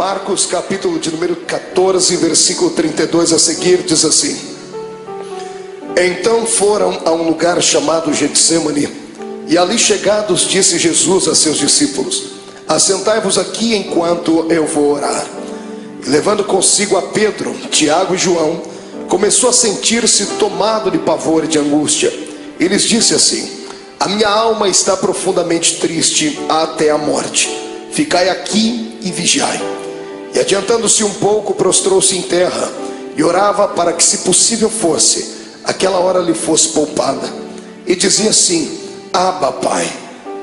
Marcos capítulo de número 14, versículo 32 a seguir, diz assim: Então foram a um lugar chamado Getsêmani, e ali chegados disse Jesus a seus discípulos: Assentai-vos aqui enquanto eu vou orar. E levando consigo a Pedro, Tiago e João, começou a sentir-se tomado de pavor e de angústia. E lhes disse assim: A minha alma está profundamente triste até a morte. Ficai aqui e vigiai. E adiantando-se um pouco, prostrou-se em terra e orava para que, se possível fosse, aquela hora lhe fosse poupada. E dizia assim: Abba, Pai,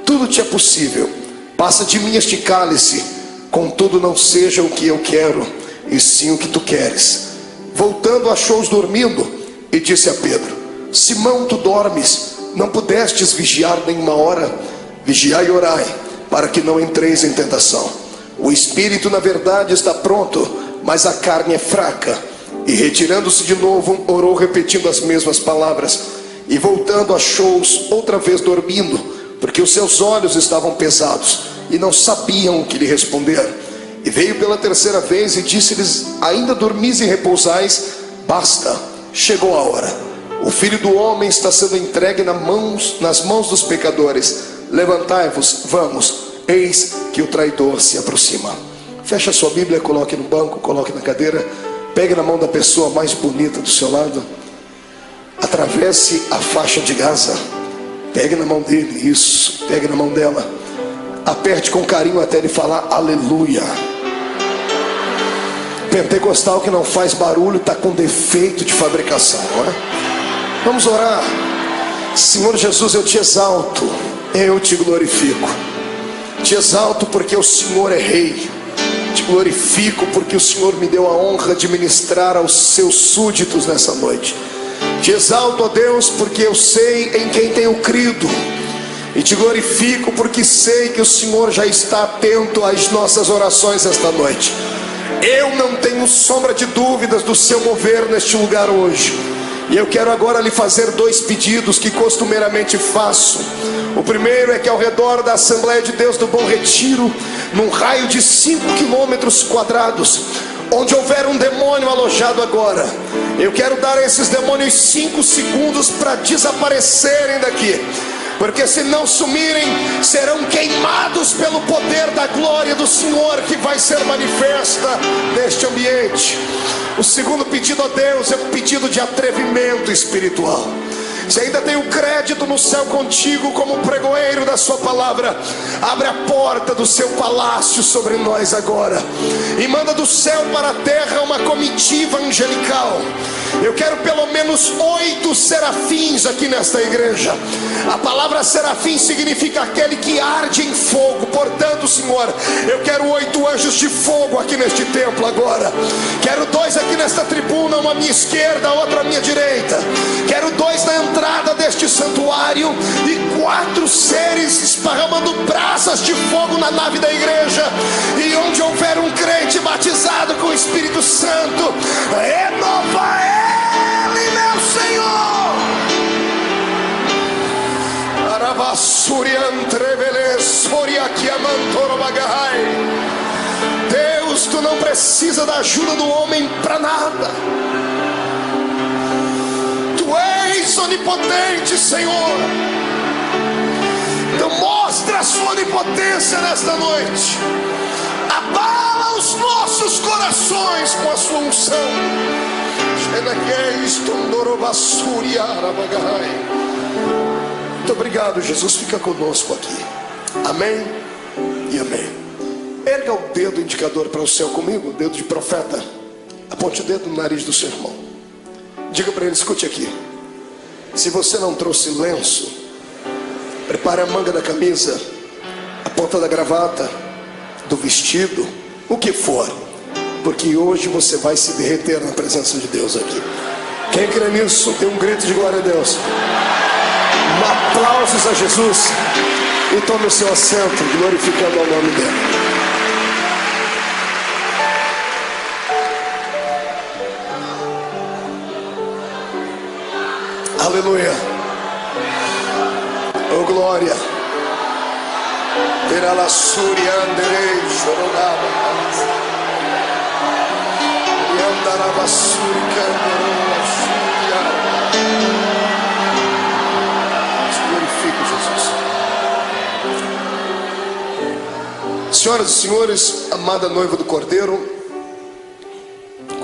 tudo te é possível. Passa de mim este cálice, contudo não seja o que eu quero, e sim o que tu queres. Voltando, achou-os dormindo e disse a Pedro: Simão, tu dormes? Não pudestes vigiar nenhuma hora? Vigiai e orai, para que não entreis em tentação. O espírito na verdade está pronto, mas a carne é fraca. E retirando-se de novo, orou repetindo as mesmas palavras. E voltando, achou-os outra vez dormindo, porque os seus olhos estavam pesados e não sabiam o que lhe responder. E veio pela terceira vez e disse-lhes: Ainda dormis e repousais? Basta, chegou a hora. O Filho do Homem está sendo entregue nas mãos dos pecadores. Levantai-vos, vamos, eis que o traidor se aproxima. Feche a sua Bíblia, coloque no banco, coloque na cadeira. Pegue na mão da pessoa mais bonita do seu lado. Atravesse a faixa de Gaza. Pegue na mão dele, isso, pegue na mão dela. Aperte com carinho até ele falar aleluia. Pentecostal que não faz barulho está com defeito de fabricação, não é? Vamos orar. Senhor Jesus, eu te exalto, eu te glorifico. Te exalto porque o Senhor é rei. Te glorifico porque o Senhor me deu a honra de ministrar aos seus súditos nessa noite. Te exalto, ó Deus, porque eu sei em quem tenho crido. E te glorifico porque sei que o Senhor já está atento às nossas orações esta noite. Eu não tenho sombra de dúvidas do seu mover neste lugar hoje. E eu quero agora lhe fazer dois pedidos que costumeiramente faço. O primeiro é que ao redor da Assembleia de Deus do Bom Retiro, num raio de 5 quilômetros quadrados, onde houver um demônio alojado agora, eu quero dar a esses demônios 5 segundos para desaparecerem daqui. Porque se não sumirem, serão queimados pelo poder da glória do Senhor que vai ser manifesta neste ambiente. O segundo pedido a Deus é um pedido de atrevimento espiritual. Se ainda tem o crédito no céu contigo como pregoeiro da sua palavra, abre a porta do seu palácio sobre nós agora e manda do céu para a terra uma comitiva angelical. Eu quero pelo menos 8 serafins aqui nesta igreja. A palavra serafim significa aquele que arde em fogo. Portanto, Senhor, eu quero 8 anjos de fogo aqui neste templo agora. Quero 2 aqui nesta tribuna, uma à minha esquerda, outra à minha direita. Quero 2 na entrada deste santuário e 4 seres esparramando brasas de fogo na nave da igreja. E onde houver um crente batizado com o Espírito Santo, renova ele, meu Senhor. Deus, tu não precisa da ajuda do homem para nada. Tu és onipotente, Senhor. Então mostra a sua onipotência nesta noite. Abala os nossos corações com a sua unção. Muito obrigado, Jesus. Fica conosco aqui. Amém e amém. Erga o dedo indicador para o céu comigo, o dedo de profeta. Aponte o dedo no nariz do seu irmão. Diga para ele: escute aqui. Se você não trouxe lenço, prepare a manga da camisa, a ponta da gravata, do vestido, o que for, porque hoje você vai se derreter na presença de Deus aqui. Quem crê nisso, dê um grito de glória a Deus. Aplausos a Jesus. E tome o seu assento, glorificando ao nome dele. Aleluia. Oh glória. Terá la suria anderei chorogaba. Glorifico, Jesus. Senhoras e senhores, amada noiva do Cordeiro,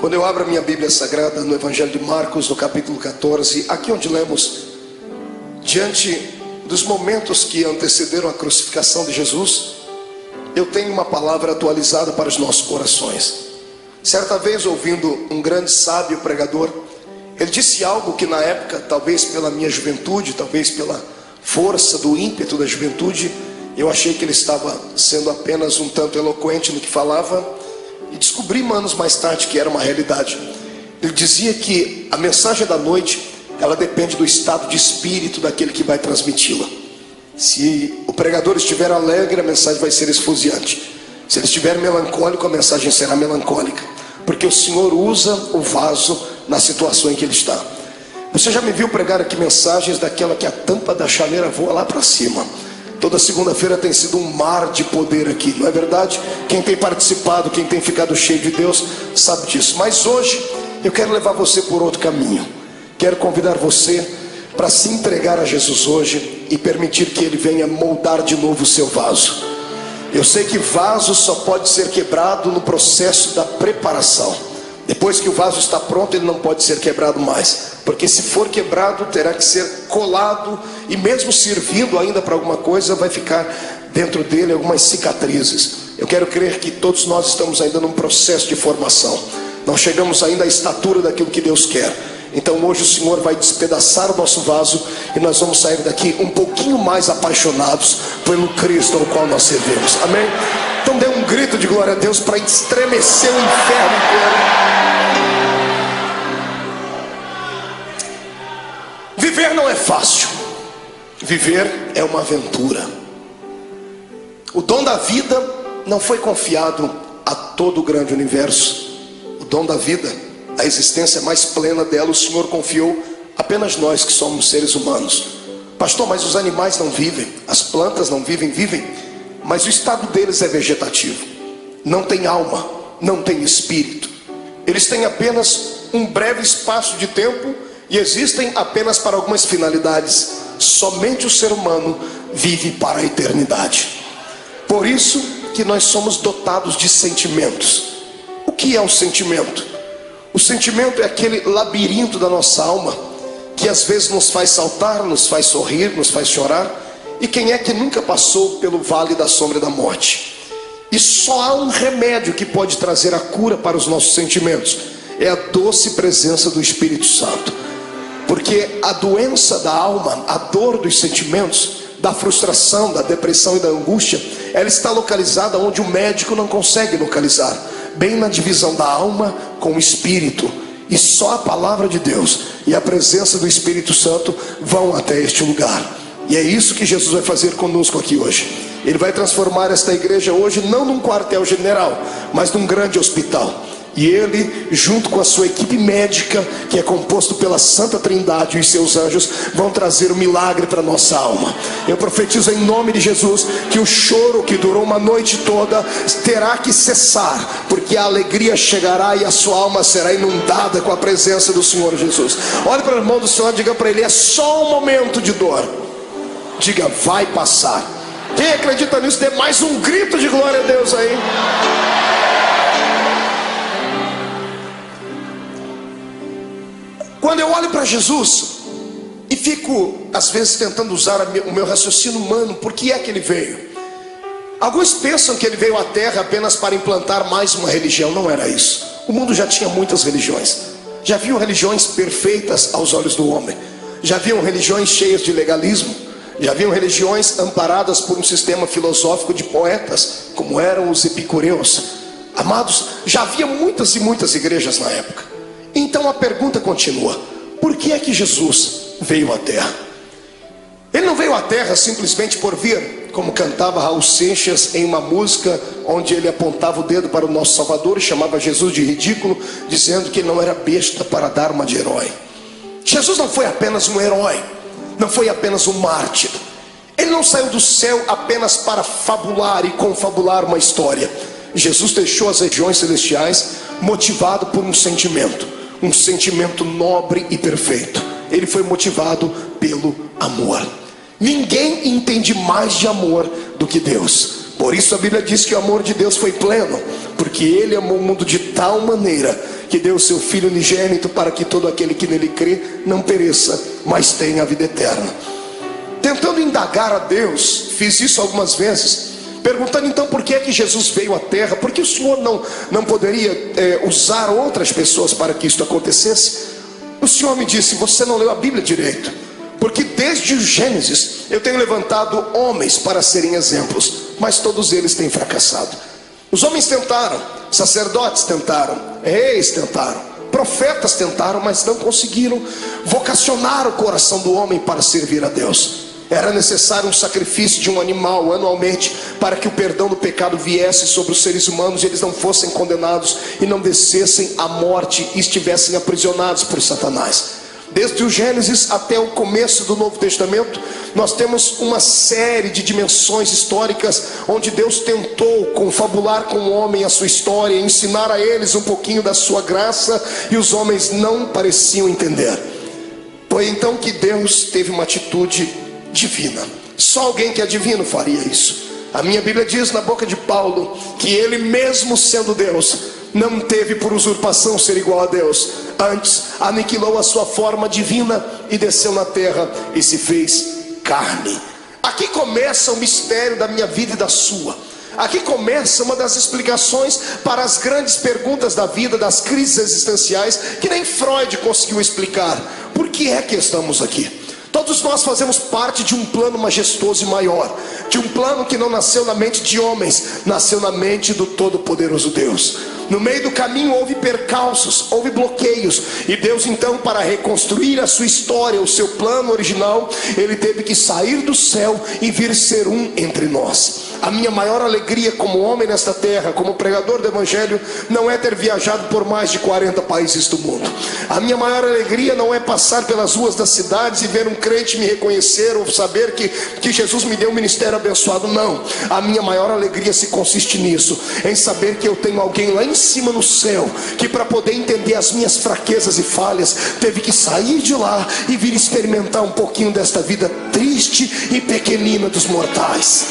quando eu abro a minha Bíblia Sagrada no Evangelho de Marcos, no capítulo 14, aqui onde lemos, diante dos momentos que antecederam a crucificação de Jesus, eu tenho uma palavra atualizada para os nossos corações. Certa vez, ouvindo um grande sábio pregador, ele disse algo que na época, talvez pela minha juventude, talvez pela força do ímpeto da juventude, eu achei que ele estava sendo apenas um tanto eloquente no que falava, e descobri anos mais tarde que era uma realidade. Ele dizia que a mensagem da noite, ela depende do estado de espírito daquele que vai transmiti-la. Se o pregador estiver alegre, a mensagem vai ser esfuziante. Se ele estiver melancólico, a mensagem será melancólica, porque o Senhor usa o vaso na situação em que ele está. Você já me viu pregar aqui mensagens daquela que a tampa da chaleira voa lá para cima. Toda segunda-feira tem sido um mar de poder aqui, não é verdade? Quem tem participado, quem tem ficado cheio de Deus, sabe disso. Mas hoje eu quero levar você por outro caminho. Quero convidar você para se entregar a Jesus hoje e permitir que Ele venha moldar de novo o seu vaso. Eu sei que vaso só pode ser quebrado no processo da preparação. Depois que o vaso está pronto, ele não pode ser quebrado mais, porque se for quebrado, terá que ser colado, e mesmo servindo ainda para alguma coisa, vai ficar dentro dele algumas cicatrizes. Eu quero crer que todos nós estamos ainda num processo de formação. Não chegamos ainda à estatura daquilo que Deus quer. Então hoje o Senhor vai despedaçar o nosso vaso, e nós vamos sair daqui um pouquinho mais apaixonados pelo Cristo ao qual nós servimos. Amém? Então dê um grito de glória a Deus para estremecer o inferno inteiro. Viver não é fácil. Viver é uma aventura. O dom da vida não foi confiado a todo o grande universo. O dom da vida, a existência mais plena dela, o Senhor confiou apenas nós que somos seres humanos. Pastor, mas os animais não vivem, as plantas não vivem, vivem, mas o estado deles é vegetativo. Não tem alma, não tem espírito. Eles têm apenas um breve espaço de tempo e existem apenas para algumas finalidades. Somente o ser humano vive para a eternidade. Por isso que nós somos dotados de sentimentos. O que é um sentimento? O sentimento é aquele labirinto da nossa alma que às vezes nos faz saltar, nos faz sorrir, nos faz chorar. E quem é que nunca passou pelo vale da sombra da morte? E só há um remédio que pode trazer a cura para os nossos sentimentos: é a doce presença do Espírito Santo. Porque a doença da alma, a dor dos sentimentos, da frustração, da depressão e da angústia, ela está localizada onde o médico não consegue localizar, bem na divisão da alma com o espírito. E só a palavra de Deus e a presença do Espírito Santo vão até este lugar. E é isso que Jesus vai fazer conosco aqui hoje. Ele vai transformar esta igreja hoje não num quartel-general, mas num grande hospital. E ele, junto com a sua equipe médica, que é composto pela Santa Trindade e os seus anjos, vão trazer o milagre para a nossa alma. Eu profetizo em nome de Jesus que o choro que durou uma noite toda terá que cessar, porque a alegria chegará e a sua alma será inundada com a presença do Senhor Jesus. Olhe para o irmão do Senhor, diga para ele: é só um momento de dor. Diga: vai passar. Quem acredita nisso, dê mais um grito de glória a Deus aí. Quando eu olho para Jesus e fico às vezes tentando usar o meu raciocínio humano, por que é que ele veio? Alguns pensam que ele veio à terra apenas para implantar mais uma religião. Não era isso. O mundo já tinha muitas religiões. Já haviam religiões perfeitas aos olhos do homem. Já haviam religiões cheias de legalismo. Já haviam religiões amparadas por um sistema filosófico de poetas, como eram os epicureus. Amados, já havia muitas e muitas igrejas na época. Então a pergunta continua: por que é que Jesus veio à terra? Ele não veio à terra simplesmente por vir, como cantava Raul Seixas em uma música onde ele apontava o dedo para o nosso Salvador e chamava Jesus de ridículo, dizendo que ele não era besta para dar uma de herói. Jesus não foi apenas um herói, não foi apenas um mártir. Ele não saiu do céu apenas para fabular e confabular uma história. Jesus deixou as regiões celestiais motivado por um sentimento nobre e perfeito. Ele foi motivado pelo amor. Ninguém entende mais de amor do que Deus. Por isso a Bíblia diz que o amor de Deus foi pleno, porque Ele amou o mundo de tal maneira que deu o seu Filho unigênito, para que todo aquele que nele crê não pereça, mas tenha a vida eterna. Tentando indagar a Deus, fiz isso algumas vezes, perguntando então por que é que Jesus veio à terra, porque o Senhor não poderia usar outras pessoas para que isso acontecesse. O Senhor me disse: você não leu a Bíblia direito, porque desde o Gênesis eu tenho levantado homens para serem exemplos, mas todos eles têm fracassado. Os homens tentaram, sacerdotes tentaram, reis tentaram, profetas tentaram, mas não conseguiram vocacionar o coração do homem para servir a Deus. Era necessário um sacrifício de um animal anualmente, para que o perdão do pecado viesse sobre os seres humanos e eles não fossem condenados e não descessem à morte e estivessem aprisionados por Satanás. Desde o Gênesis até o começo do Novo Testamento, nós temos uma série de dimensões históricas onde Deus tentou confabular com o homem a sua história, ensinar a eles um pouquinho da sua graça, e os homens não pareciam entender. Foi então que Deus teve uma atitude divina. Só alguém que é divino faria isso. A minha Bíblia diz na boca de Paulo que ele, mesmo sendo Deus, não teve por usurpação ser igual a Deus. Antes aniquilou a sua forma divina e desceu na terra e se fez carne. Aqui começa o mistério da minha vida e da sua. Aqui começa uma das explicações para as grandes perguntas da vida, das crises existenciais, que nem Freud conseguiu explicar. Por que é que estamos aqui? Todos nós fazemos parte de um plano majestoso e maior, de um plano que não nasceu na mente de homens, nasceu na mente do Todo-Poderoso Deus. No meio do caminho houve percalços, houve bloqueios, e Deus então, para reconstruir a sua história, o seu plano original, Ele teve que sair do céu e vir ser um entre nós. A minha maior alegria como homem nesta terra, como pregador do Evangelho, não é ter viajado por mais de 40 países do mundo. A minha maior alegria não é passar pelas ruas das cidades e ver um crente me reconhecer, ou saber que Jesus me deu um ministério abençoado. Não, a minha maior alegria se consiste nisso, em saber que eu tenho alguém lá em cima no céu, que para poder entender as minhas fraquezas e falhas, teve que sair de lá e vir experimentar um pouquinho desta vida triste e pequenina dos mortais.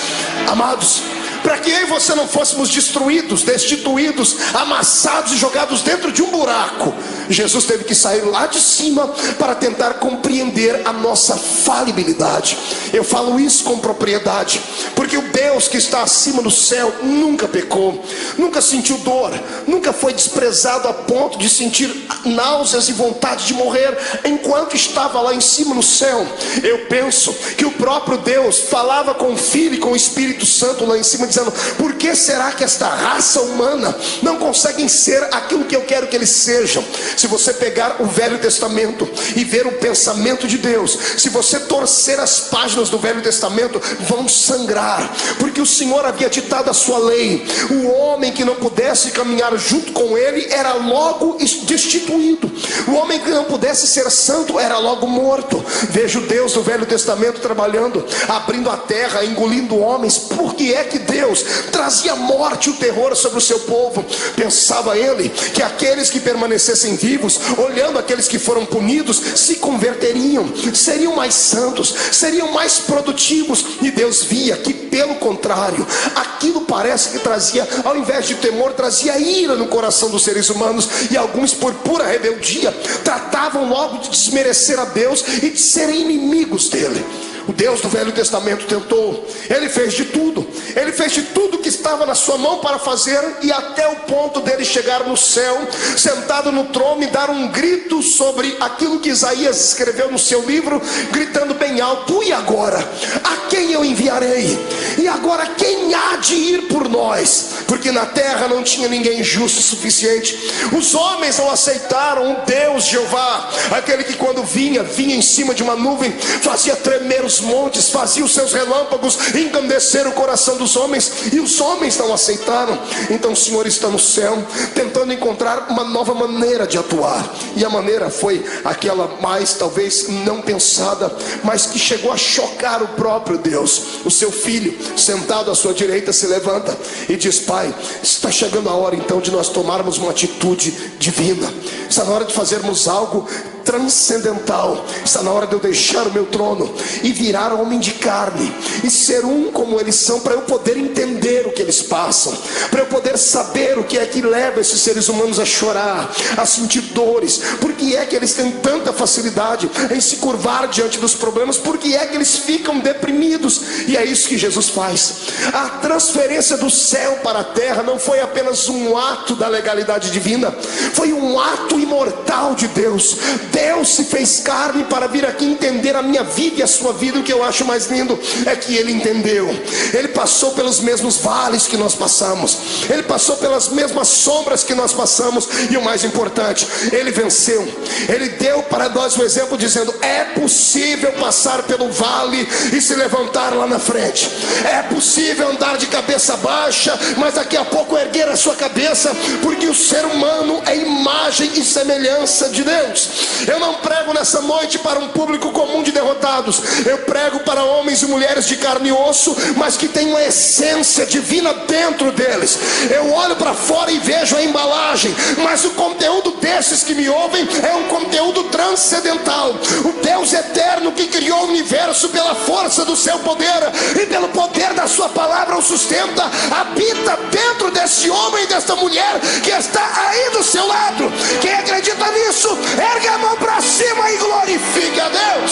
Amados, para que eu e você não fôssemos destruídos, destituídos, amassados e jogados dentro de um buraco, Jesus teve que sair lá de cima para tentar compreender a nossa falibilidade. Eu falo isso com propriedade, porque o Deus que está acima no céu nunca pecou, nunca sentiu dor, nunca foi desprezado a ponto de sentir náuseas e vontade de morrer enquanto estava lá em cima no céu. Eu penso que o próprio Deus falava com o Filho e com o Espírito Santo lá em cima, dizendo: por que será que esta raça humana não conseguem ser aquilo que eu quero que eles sejam? Se você pegar o Velho Testamento e ver o pensamento de Deus, se você torcer as páginas do Velho Testamento, vão sangrar, porque o Senhor havia ditado a sua lei. O homem que não pudesse caminhar junto com ele era logo destituído. O homem que não pudesse ser santo era logo morto. Veja o Deus do Velho Testamento trabalhando, abrindo a terra, engolindo homens. Por que é que Deus trazia morte e o terror sobre o seu povo? Pensava ele que aqueles que permanecessem vivos, olhando aqueles que foram punidos, se converteriam, seriam mais santos, seriam mais produtivos. E Deus via que, pelo contrário, aquilo parece que trazia, ao invés de temor, trazia ira no coração dos seres humanos. E alguns, por pura rebeldia, tratavam logo de desmerecer a Deus e de serem inimigos dele. O Deus do Velho Testamento tentou, ele fez de tudo que estava na sua mão para fazer, e até o ponto dele chegar no céu, sentado no trono, e dar um grito sobre aquilo que Isaías escreveu no seu livro, gritando bem alto: e agora? A quem eu enviarei? E agora quem há de ir por nós? Porque na terra não tinha ninguém justo o suficiente. Os homens não aceitaram o Deus Jeová, aquele que quando vinha em cima de uma nuvem, fazia tremer os montes, fazia os seus relâmpagos engrandecer o coração dos dos homens, e os homens não aceitaram. Então o Senhor está no céu, tentando encontrar uma nova maneira de atuar. E a maneira foi aquela mais talvez não pensada, mas que chegou a chocar o próprio Deus. O seu filho, sentado à sua direita, se levanta e diz: Pai, está chegando a hora então de nós tomarmos uma atitude divina. Está na hora de fazermos algo transcendental. Está na hora de eu deixar o meu trono e virar homem de carne e ser um como eles são, para eu poder entender o que eles passam, para eu poder saber o que é que leva esses seres humanos a chorar, a sentir dores. Por que é que eles têm tanta facilidade em se curvar diante dos problemas? Por que é que eles ficam deprimidos? E é isso que Jesus faz. A transferência do céu para a terra não foi apenas um ato da legalidade divina, foi um ato imortal de Deus. Deus se fez carne para vir aqui entender a minha vida e a sua vida. O que eu acho mais lindo é que Ele entendeu. Ele passou pelos mesmos vales que nós passamos, Ele passou pelas mesmas sombras que nós passamos, e o mais importante, Ele venceu. Ele deu para nós o exemplo dizendo: é possível passar pelo vale e se levantar lá na frente. É possível andar de cabeça baixa, mas daqui a pouco erguer a sua cabeça, porque o ser humano é imagem e semelhança de Deus. Eu não prego nessa noite para um público comum de derrotados. Eu prego para homens e mulheres de carne e osso, mas que tem uma essência divina dentro deles. Eu olho para fora e vejo a embalagem, mas o conteúdo desses que me ouvem é um conteúdo transcendental. O Deus eterno que criou o universo pela força do seu poder e pelo poder da sua palavra o sustenta, habita dentro desse homem e desta mulher que está aí do seu lado. Quem acredita nisso, erga a mão para cima e glorifique a Deus.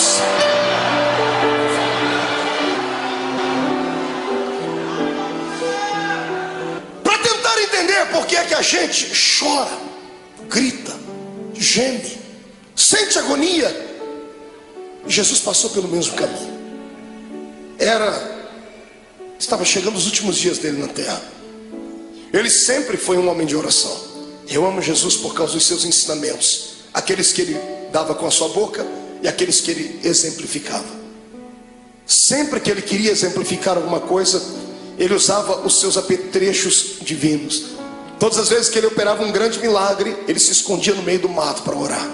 Para tentar entender por que é que a gente chora, grita, geme, sente agonia, Jesus passou pelo mesmo caminho. Estava chegando os últimos dias dele na terra. Ele sempre foi um homem de oração. Eu amo Jesus por causa dos seus ensinamentos, aqueles que ele dava com a sua boca e aqueles que ele exemplificava. Sempre que ele queria exemplificar alguma coisa, ele usava os seus apetrechos divinos. Todas as vezes que ele operava um grande milagre, ele se escondia no meio do mato para orar.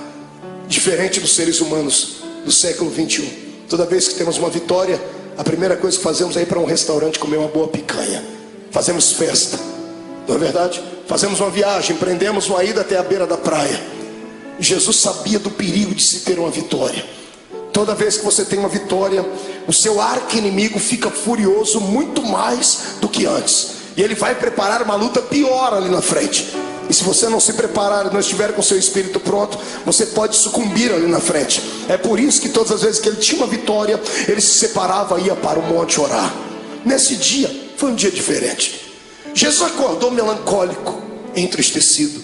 Diferente dos seres humanos do século 21. Toda vez que temos uma vitória, a primeira coisa que fazemos é ir para um restaurante comer uma boa picanha. Fazemos festa, não é verdade? Fazemos uma viagem, prendemos uma ida até a beira da praia. Jesus sabia do perigo de se ter uma vitória. Toda vez que você tem uma vitória, o seu arqui-inimigo fica furioso muito mais do que antes, e ele vai preparar uma luta pior ali na frente. E se você não se preparar e não estiver com o seu espírito pronto, você pode sucumbir ali na frente. É por isso que todas as vezes que ele tinha uma vitória, ele se separava e ia para o monte orar. Nesse dia, foi um dia diferente. Jesus acordou melancólico, entristecido,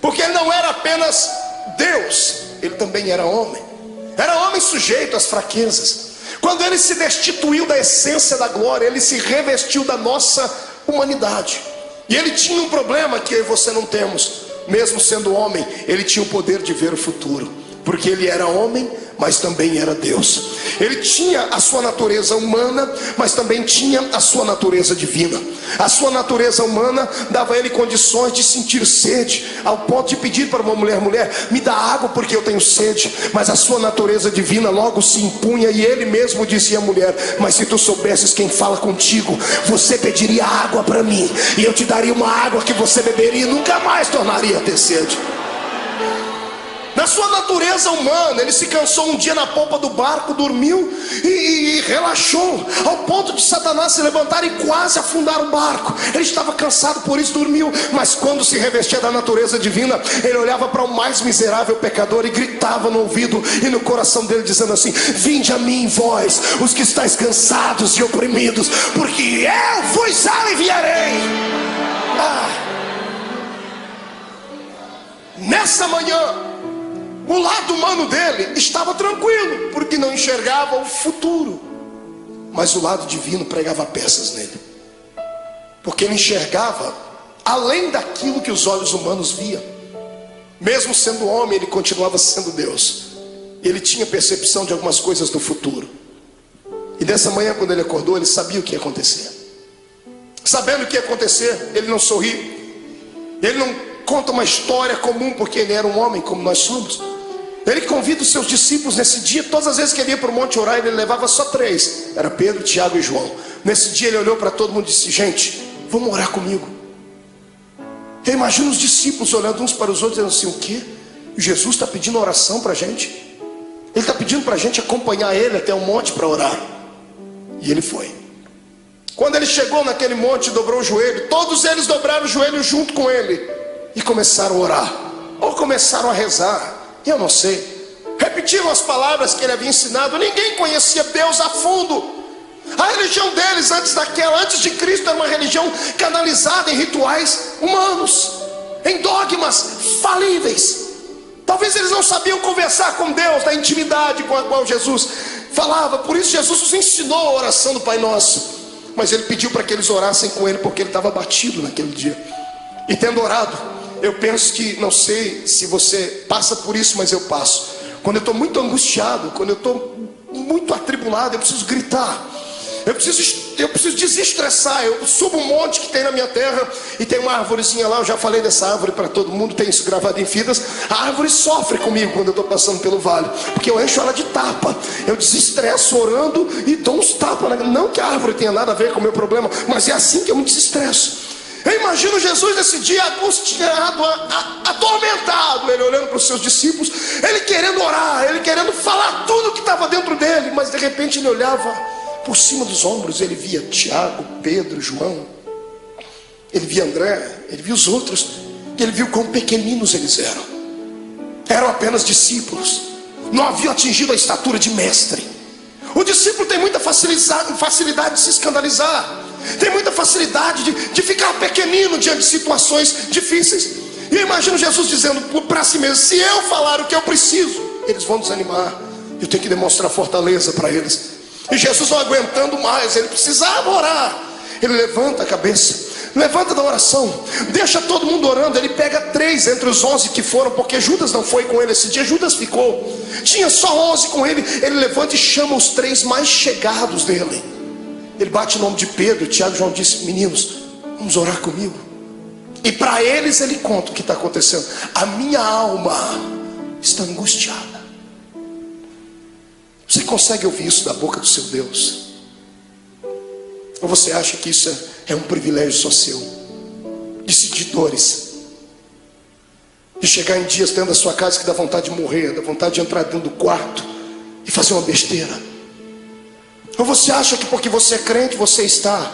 porque ele não era apenas Deus, ele também era homem. Era homem sujeito às fraquezas. Quando ele se destituiu da essência da glória, ele se revestiu da nossa humanidade. E ele tinha um problema que eu e você não temos. Mesmo sendo homem, ele tinha o poder de ver o futuro, porque ele era homem, mas também era Deus. Ele tinha a sua natureza humana, mas também tinha a sua natureza divina. A sua natureza humana dava a ele condições de sentir sede, ao ponto de pedir para uma mulher: me dá água porque eu tenho sede. Mas a sua natureza divina logo se impunha, e ele mesmo dizia à mulher: mas se tu soubesses quem fala contigo, você pediria água para mim, e eu te daria uma água que você beberia e nunca mais tornaria a ter sede. Na sua natureza humana, ele se cansou um dia na polpa do barco, dormiu e relaxou, ao ponto de Satanás se levantar e quase afundar o barco. Ele estava cansado, por isso dormiu. Mas quando se revestia da natureza divina, ele olhava para o mais miserável pecador e gritava no ouvido e no coração dele, dizendo assim: vinde a mim, vós, os que estáis cansados e oprimidos, porque eu vos aliviarei. Nessa manhã, o lado humano dele estava tranquilo, porque não enxergava o futuro. Mas o lado divino pregava peças nele, porque ele enxergava além daquilo que os olhos humanos viam. Mesmo sendo homem, ele continuava sendo Deus. Ele tinha percepção de algumas coisas do futuro. E dessa manhã, quando ele acordou, ele sabia o que ia acontecer. sabendo o que ia acontecer, ele não sorri, ele não conta uma história comum, porque ele era um homem como nós somos. Ele convida os seus discípulos nesse dia. Todas as vezes que ele ia para o monte orar, ele levava só 3, era Pedro, Tiago e João. Nesse dia ele olhou para todo mundo e disse: gente, vamos orar comigo. Eu imagino os discípulos olhando uns para os outros, dizendo assim: o quê? Jesus está pedindo oração para a gente? Ele está pedindo para a gente acompanhar ele até o monte para orar. E ele foi. Quando ele chegou naquele monte, dobrou o joelho. Todos eles dobraram o joelho junto com ele e começaram a orar, ou começaram a rezar, eu não sei. Repetiram as palavras que ele havia ensinado. Ninguém conhecia Deus a fundo. A religião deles antes de Cristo, era uma religião canalizada em rituais humanos, em dogmas falíveis. Talvez eles não sabiam conversar com Deus na intimidade com a qual Jesus falava. Por isso Jesus nos ensinou a oração do Pai Nosso. Mas ele pediu para que eles orassem com ele, porque ele estava abatido naquele dia. E tendo orado, eu penso que, não sei se você passa por isso, mas eu passo. Quando eu estou muito angustiado, quando eu estou muito atribulado, eu preciso gritar, eu preciso desestressar. Eu subo um monte que tem na minha terra, e tem uma árvorezinha lá. Eu já falei dessa árvore para todo mundo, tem isso gravado em fitas. A árvore sofre comigo quando eu estou passando pelo vale, porque eu encho ela de tapa. Eu desestresso orando e dou uns tapas. Não que a árvore tenha nada a ver com o meu problema, mas é assim que eu me desestresso. Eu imagino Jesus nesse dia angustiado, atormentado, ele olhando para os seus discípulos, ele querendo orar, ele querendo falar tudo que estava dentro dele. Mas de repente ele olhava por cima dos ombros, ele via Tiago, Pedro, João, ele via André, ele via os outros, e ele viu quão pequeninos eles eram. Eram apenas discípulos, não haviam atingido a estatura de mestre. O discípulo tem muita facilidade de se escandalizar, tem muita facilidade de ficar pequenino diante de situações difíceis. E eu imagino Jesus dizendo para si mesmo: se eu falar o que eu preciso, eles vão desanimar, eu tenho que demonstrar fortaleza para eles. E Jesus não aguentando mais, ele precisava orar. Ele levanta a cabeça, levanta da oração, deixa todo mundo orando. Ele pega 3 entre os 11 que foram, porque Judas não foi com ele esse dia, Judas ficou, tinha só 11 com ele. Ele levanta e chama os 3 mais chegados dele. Ele bate o nome de Pedro, Tiago e João, disse: meninos, vamos orar comigo. E para eles ele conta o que está acontecendo. A minha alma está angustiada. Você consegue ouvir isso da boca do seu Deus? Ou você acha que isso é um privilégio só seu? De sentir dores, de chegar em dias dentro da sua casa que dá vontade de morrer, dá vontade de entrar dentro do quarto e fazer uma besteira? Ou você acha que porque você é crente, você está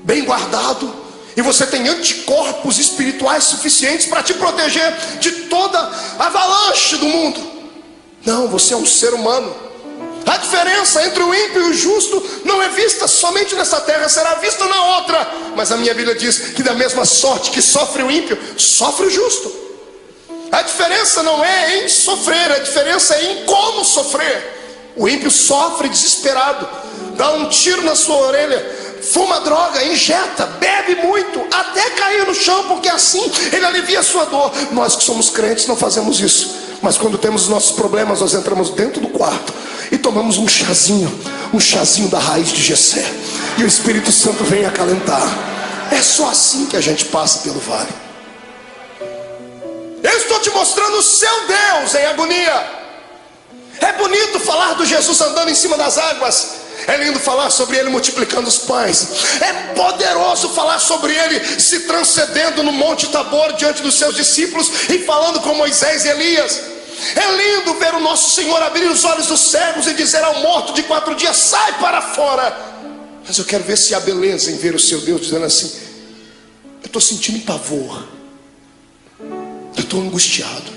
bem guardado e você tem anticorpos espirituais suficientes para te proteger de toda a avalanche do mundo? Não, você é um ser humano. A diferença entre o ímpio e o justo não é vista somente nessa terra, será vista na outra. Mas a minha Bíblia diz que da mesma sorte que sofre o ímpio, sofre o justo. A diferença não é em sofrer, a diferença é em como sofrer. O ímpio sofre desesperado, dá um tiro na sua orelha, fuma droga, injeta, bebe muito, até cair no chão, porque assim ele alivia a sua dor. Nós que somos crentes não fazemos isso. Mas quando temos os nossos problemas, nós entramos dentro do quarto e tomamos um chazinho da raiz de Jessé, e o Espírito Santo vem acalentar. É só assim que a gente passa pelo vale. Eu estou te mostrando o seu Deus em agonia. É bonito falar do Jesus andando em cima das águas, é lindo falar sobre ele multiplicando os pães, é poderoso falar sobre ele se transcendendo no Monte Tabor diante dos seus discípulos e falando com Moisés e Elias. É lindo ver o nosso Senhor abrir os olhos dos cegos e dizer ao morto de 4 dias: sai para fora. Mas eu quero ver se há beleza em ver o seu Deus dizendo assim: eu estou sentindo pavor, eu estou angustiado,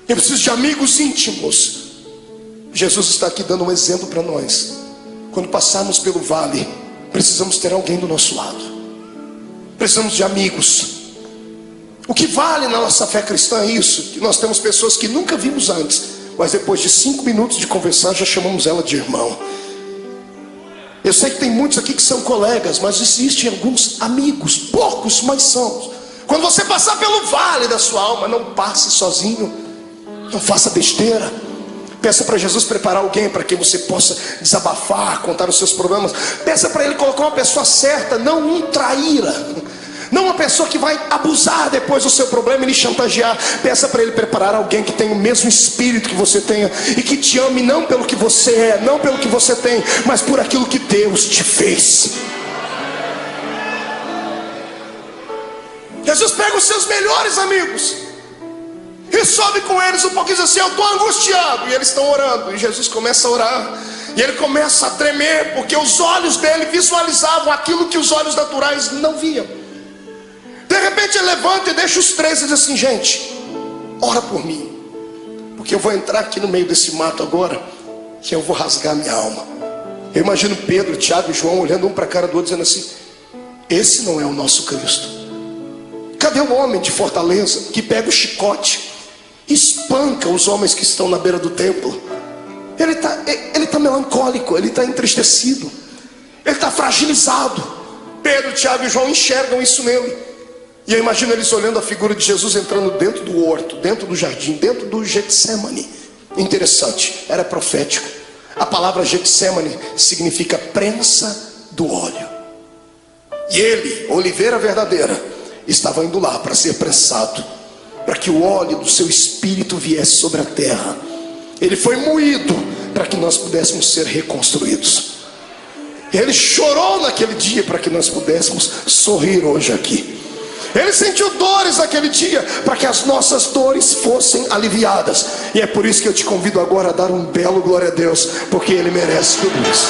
eu preciso de amigos íntimos. Jesus está aqui dando um exemplo para nós. Quando passarmos pelo vale, precisamos ter alguém do nosso lado, precisamos de amigos. O que vale na nossa fé cristã é isso, que nós temos pessoas que nunca vimos antes, mas depois de 5 minutos de conversar já chamamos ela de irmão. Eu sei que tem muitos aqui que são colegas, mas existem alguns amigos, poucos, mas são. Quando você passar pelo vale da sua alma, não passe sozinho, não faça besteira. Peça para Jesus preparar alguém para que você possa desabafar, contar os seus problemas. Peça para Ele colocar uma pessoa certa, não um traíra, não uma pessoa que vai abusar depois do seu problema e lhe chantagear. Peça para Ele preparar alguém que tenha o mesmo espírito que você tenha e que te ame não pelo que você é, não pelo que você tem, mas por aquilo que Deus te fez. Jesus pega os seus melhores amigos e sobe com eles um pouquinho, diz assim: eu estou angustiado. E eles estão orando, e Jesus começa a orar, e ele começa a tremer, porque os olhos dele visualizavam aquilo que os olhos naturais não viam. De repente ele levanta e deixa os três e diz assim: gente, ora por mim, porque eu vou entrar aqui no meio desse mato agora, que eu vou rasgar minha alma. Eu imagino Pedro, Tiago e João olhando um para a cara do outro, dizendo assim: esse não é o nosso Cristo. Cadê o homem de Fortaleza que pega o chicote, espanca os homens que estão na beira do templo? Ele está melancólico, ele está entristecido, ele está fragilizado. Pedro, Tiago e João enxergam isso nele. E eu imagino eles olhando a figura de Jesus entrando dentro do horto, dentro do jardim, dentro do Getsemane. Interessante, era profético. A palavra Getsemane significa prensa do óleo. E ele, oliveira verdadeira, estava indo lá para ser prensado, para que o óleo do seu espírito viesse sobre a terra. Ele foi moído para que nós pudéssemos ser reconstruídos. Ele chorou naquele dia para que nós pudéssemos sorrir hoje aqui. Ele sentiu dores naquele dia para que as nossas dores fossem aliviadas. E é por isso que eu te convido agora a dar um belo glória a Deus, porque Ele merece tudo isso.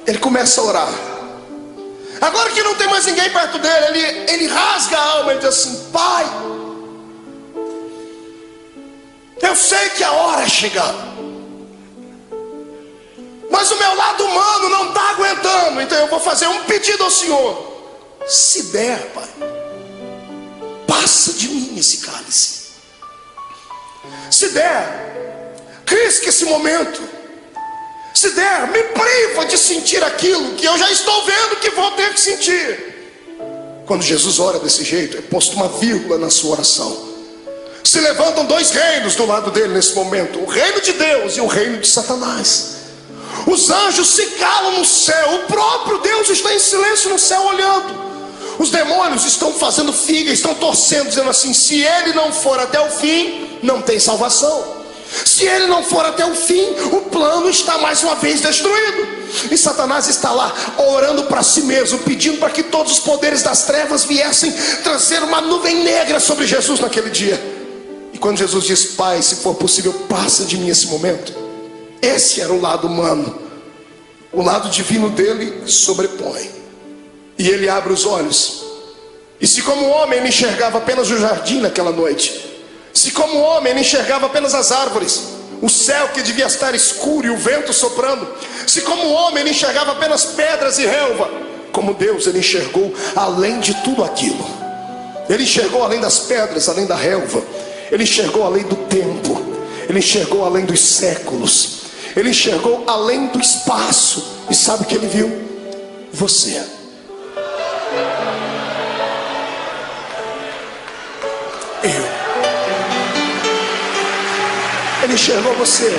Ele começa a orar. Agora que não tem mais ninguém perto dele, ele rasga a alma e diz assim: Pai, eu sei que a hora é chegada, mas o meu lado humano não está aguentando. Então eu vou fazer um pedido ao Senhor: se der, Pai, passa de mim esse cálice. Se der, risque esse momento. Se der, me priva de sentir aquilo que eu já estou vendo que vou ter que sentir. Quando Jesus ora desse jeito, é posto uma vírgula na sua oração. Se levantam dois reinos do lado dele nesse momento: o reino de Deus e o reino de Satanás. Os anjos se calam no céu, o próprio Deus está em silêncio no céu olhando. Os demônios estão fazendo figa, estão torcendo, dizendo assim: se ele não for até o fim, não tem salvação. Se ele não for até o fim, o plano está mais uma vez destruído. E Satanás está lá orando para si mesmo, pedindo para que todos os poderes das trevas viessem trazer uma nuvem negra sobre Jesus naquele dia. E quando Jesus diz: Pai, se for possível, passa de mim esse momento, esse era o lado humano. O lado divino dele sobrepõe. E ele abre os olhos. E se como homem ele enxergava apenas o jardim naquela noite, se como homem ele enxergava apenas as árvores, o céu que devia estar escuro e o vento soprando, se como homem ele enxergava apenas pedras e relva, como Deus ele enxergou além de tudo aquilo. Ele enxergou além das pedras, além da relva. Ele enxergou além do tempo. Ele enxergou além dos séculos. Ele enxergou além do espaço. E sabe o que ele viu? Você. Eu. Ele enxergou você.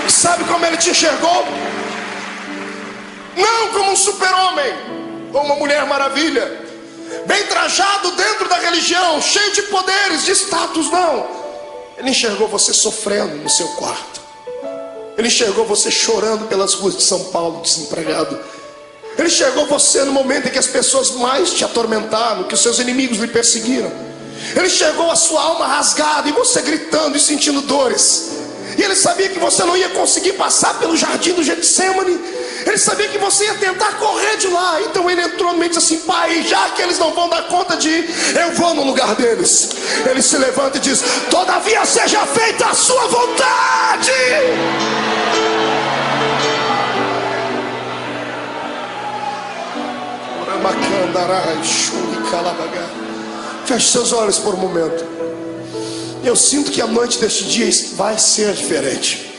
Sabe como ele te enxergou? Não como um super-homem ou uma mulher maravilha, bem trajado dentro da religião, cheio de poderes, de status, não. Ele enxergou você sofrendo no seu quarto. Ele enxergou você chorando pelas ruas de São Paulo, desempregado. Ele enxergou você no momento em que as pessoas mais te atormentaram, que os seus inimigos lhe perseguiram. Ele enxergou a sua alma rasgada e você gritando e sentindo dores. E ele sabia que você não ia conseguir passar pelo jardim do Getsemane. Ele sabia que você ia tentar correr de lá. Então ele entrou no meio e disse assim: Pai, já que eles não vão dar conta de ir, eu vou no lugar deles. Ele se levanta e diz: todavia seja feita a sua vontade. Feche seus olhos por um momento. Eu sinto que a noite deste dia vai ser diferente.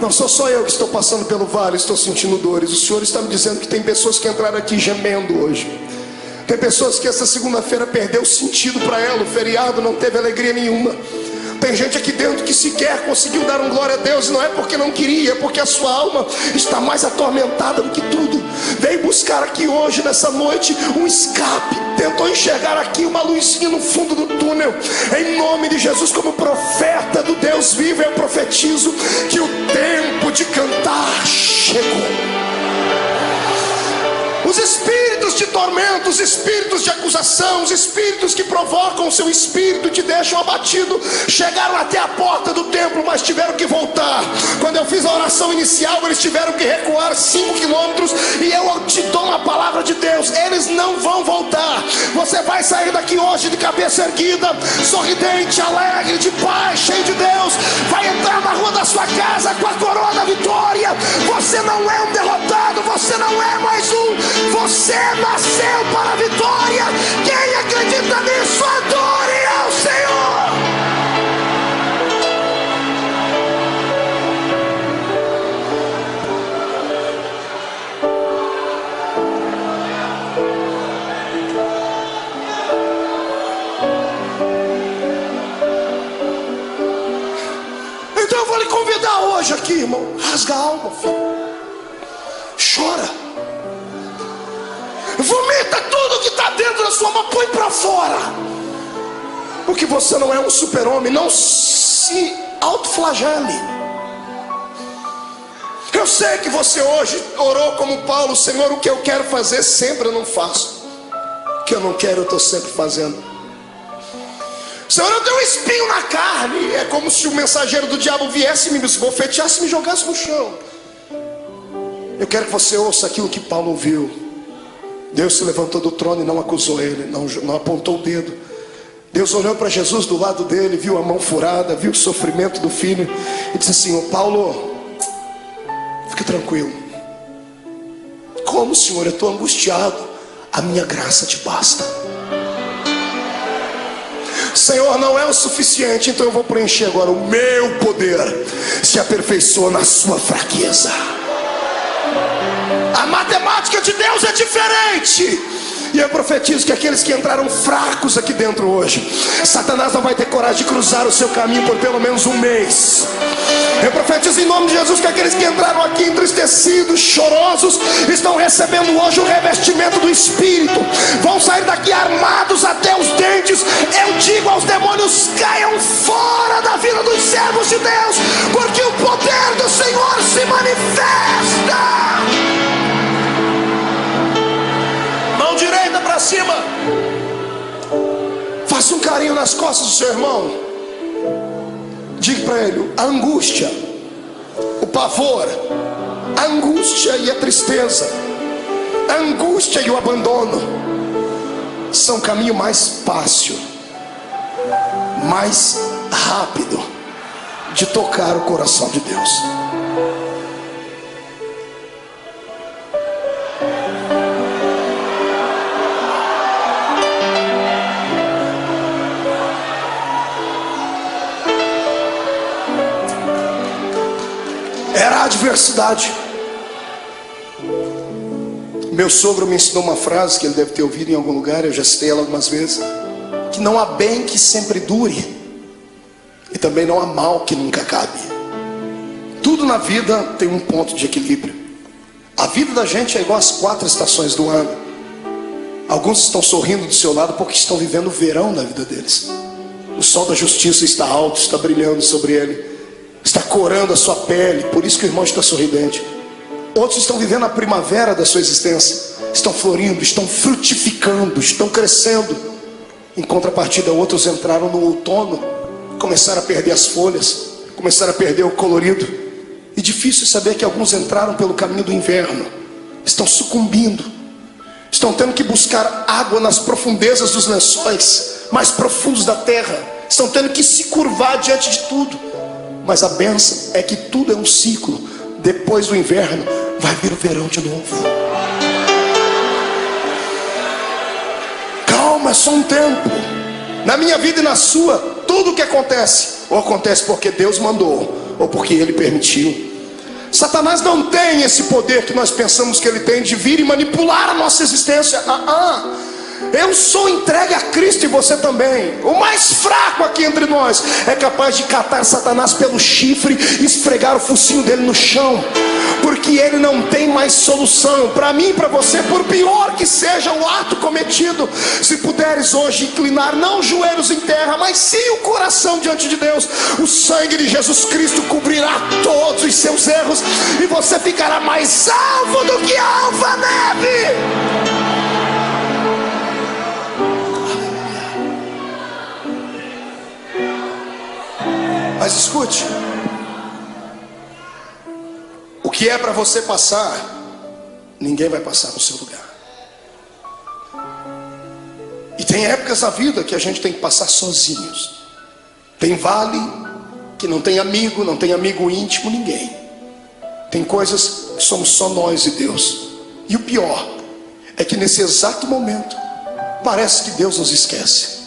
Não sou só eu que estou passando pelo vale, estou sentindo dores. O Senhor está me dizendo que tem pessoas que entraram aqui gemendo hoje. Tem pessoas que essa segunda-feira perdeu o sentido para ela. O feriado não teve alegria nenhuma. Tem gente aqui dentro que sequer conseguiu dar um glória a Deus. E não é porque não queria, é porque a sua alma está mais atormentada do que tudo. Veio buscar aqui hoje, nessa noite, um escape. Tentou enxergar aqui uma luzinha no fundo do túnel. Em nome de Jesus, como profeta do Deus vivo, eu profetizo que o tempo de cantar chegou. Os espíritos de tormento, os espíritos de acusação, os espíritos que provocam o seu espírito, te deixam abatido, chegaram até a porta do templo, mas tiveram que voltar. Quando eu fiz a oração inicial, eles tiveram que recuar 5 quilômetros. E eu te dou uma palavra de Deus: eles não vão voltar. Você vai sair daqui hoje de cabeça erguida, sorridente, alegre, de paz, cheio de Deus. Vai entrar na rua da sua casa com a coroa da vitória. Você não é um derrotado, você não é mais um. Você nasceu para a vitória. Quem acredita nisso, adore ao Senhor. Então eu vou lhe convidar hoje aqui, irmão. Rasga a alma, filho. Chora. Vomita tudo que está dentro da sua alma, põe para fora. Porque você não é um super-homem. Não se autoflagele. Eu sei que você hoje orou como Paulo: Senhor, o que eu quero fazer sempre eu não faço, o que eu não quero eu estou sempre fazendo. Senhor, eu tenho um espinho na carne. É como se o mensageiro do diabo viesse, me esbofeteasse e me jogasse no chão. Eu quero que você ouça aquilo que Paulo ouviu. Deus se levantou do trono e não acusou ele, não apontou o dedo. Deus olhou para Jesus do lado dele, viu a mão furada, viu o sofrimento do filho e disse assim: Paulo, fique tranquilo. Como, Senhor? Eu estou angustiado. A minha graça te basta. Senhor, não é o suficiente, então eu vou preencher agora. O meu poder se aperfeiçoa na sua fraqueza. A matemática de Deus é diferente. E eu profetizo que aqueles que entraram fracos aqui dentro hoje, Satanás não vai ter coragem de cruzar o seu caminho por pelo menos um mês. Eu profetizo em nome de Jesus que aqueles que entraram aqui entristecidos, chorosos, estão recebendo hoje o revestimento do Espírito. Vão sair daqui armados até os dentes. Eu digo aos demônios: caiam fora da vida dos servos de Deus, porque o poder do Senhor se manifesta. Mão direita para cima. Faça um carinho nas costas do seu irmão. Diga para ele: a angústia, o pavor, a angústia e a tristeza, a angústia e o abandono são o caminho mais fácil, mais rápido de tocar o coração de Deus. Era a adversidade. Meu sogro me ensinou uma frase que ele deve ter ouvido em algum lugar, eu já citei ela algumas vezes: que não há bem que sempre dure, e também não há mal que nunca acabe. Tudo na vida tem um ponto de equilíbrio. A vida da gente é igual às 4 estações do ano. Alguns estão sorrindo do seu lado porque estão vivendo o verão na vida deles. O sol da justiça está alto, está brilhando sobre ele, está corando a sua pele, por isso que o irmão está sorridente. Outros estão vivendo a primavera da sua existência, estão florindo, estão frutificando, estão crescendo. Em contrapartida, outros entraram no outono, começaram a perder as folhas, começaram a perder o colorido. E difícil saber que alguns entraram pelo caminho do inverno, estão sucumbindo, estão tendo que buscar água nas profundezas dos lençóis mais profundos da terra, estão tendo que se curvar diante de tudo. Mas a bênção é que tudo é um ciclo. Depois do inverno vai vir o verão de novo. Calma, é só um tempo. Na minha vida e na sua, tudo o que acontece, ou acontece porque Deus mandou, ou porque Ele permitiu. Satanás não tem esse poder que nós pensamos que ele tem de vir e manipular a nossa existência. Eu sou entregue a Cristo e você também. O mais fraco aqui entre nós é capaz de catar Satanás pelo chifre e esfregar o focinho dele no chão, porque ele não tem mais solução. Para mim e para você, por pior que seja o ato cometido, se puderes hoje inclinar não os joelhos em terra, mas sim o coração diante de Deus, o sangue de Jesus Cristo cobrirá todos os seus erros e você ficará mais alvo do que a alva-neve. Mas escute, o que é para você passar, ninguém vai passar no seu lugar. E tem épocas da vida que a gente tem que passar sozinhos. Tem vale que não tem amigo íntimo, ninguém. Tem coisas que somos só nós e Deus. E o pior é que nesse exato momento parece que Deus nos esquece.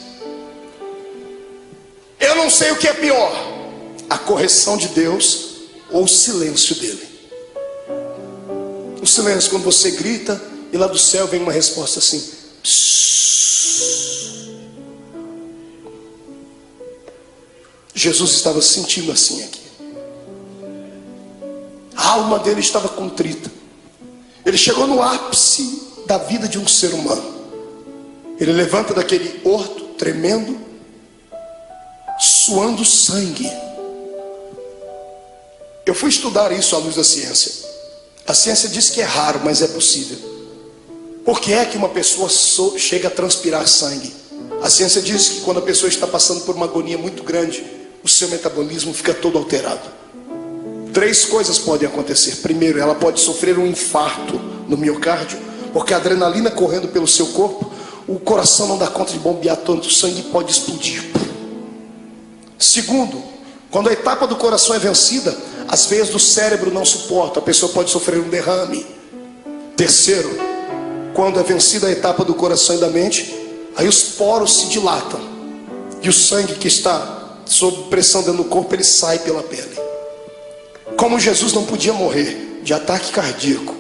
Eu não sei o que é pior: a correção de Deus ou o silêncio dele. O silêncio, quando você grita e lá do céu vem uma resposta assim: psss. Jesus estava sentindo assim aqui. A alma dele estava contrita. Ele chegou no ápice da vida de um ser humano. Ele levanta daquele horto tremendo, suando sangue. Eu fui estudar isso à luz da ciência. A ciência diz que é raro, mas é possível. Por que é que uma pessoa chega a transpirar sangue? A ciência diz que quando a pessoa está passando por uma agonia muito grande, o seu metabolismo fica todo alterado. 3 coisas podem acontecer. Primeiro, ela pode sofrer um infarto no miocárdio, porque a adrenalina correndo pelo seu corpo, o coração não dá conta de bombear tanto sangue e pode explodir. Segundo, quando a etapa do coração é vencida, as veias do cérebro não suportam, a pessoa pode sofrer um derrame. Terceiro, quando é vencida a etapa do coração e da mente, aí os poros se dilatam e o sangue que está sob pressão dentro do corpo, ele sai pela pele. Como Jesus não podia morrer de ataque cardíaco,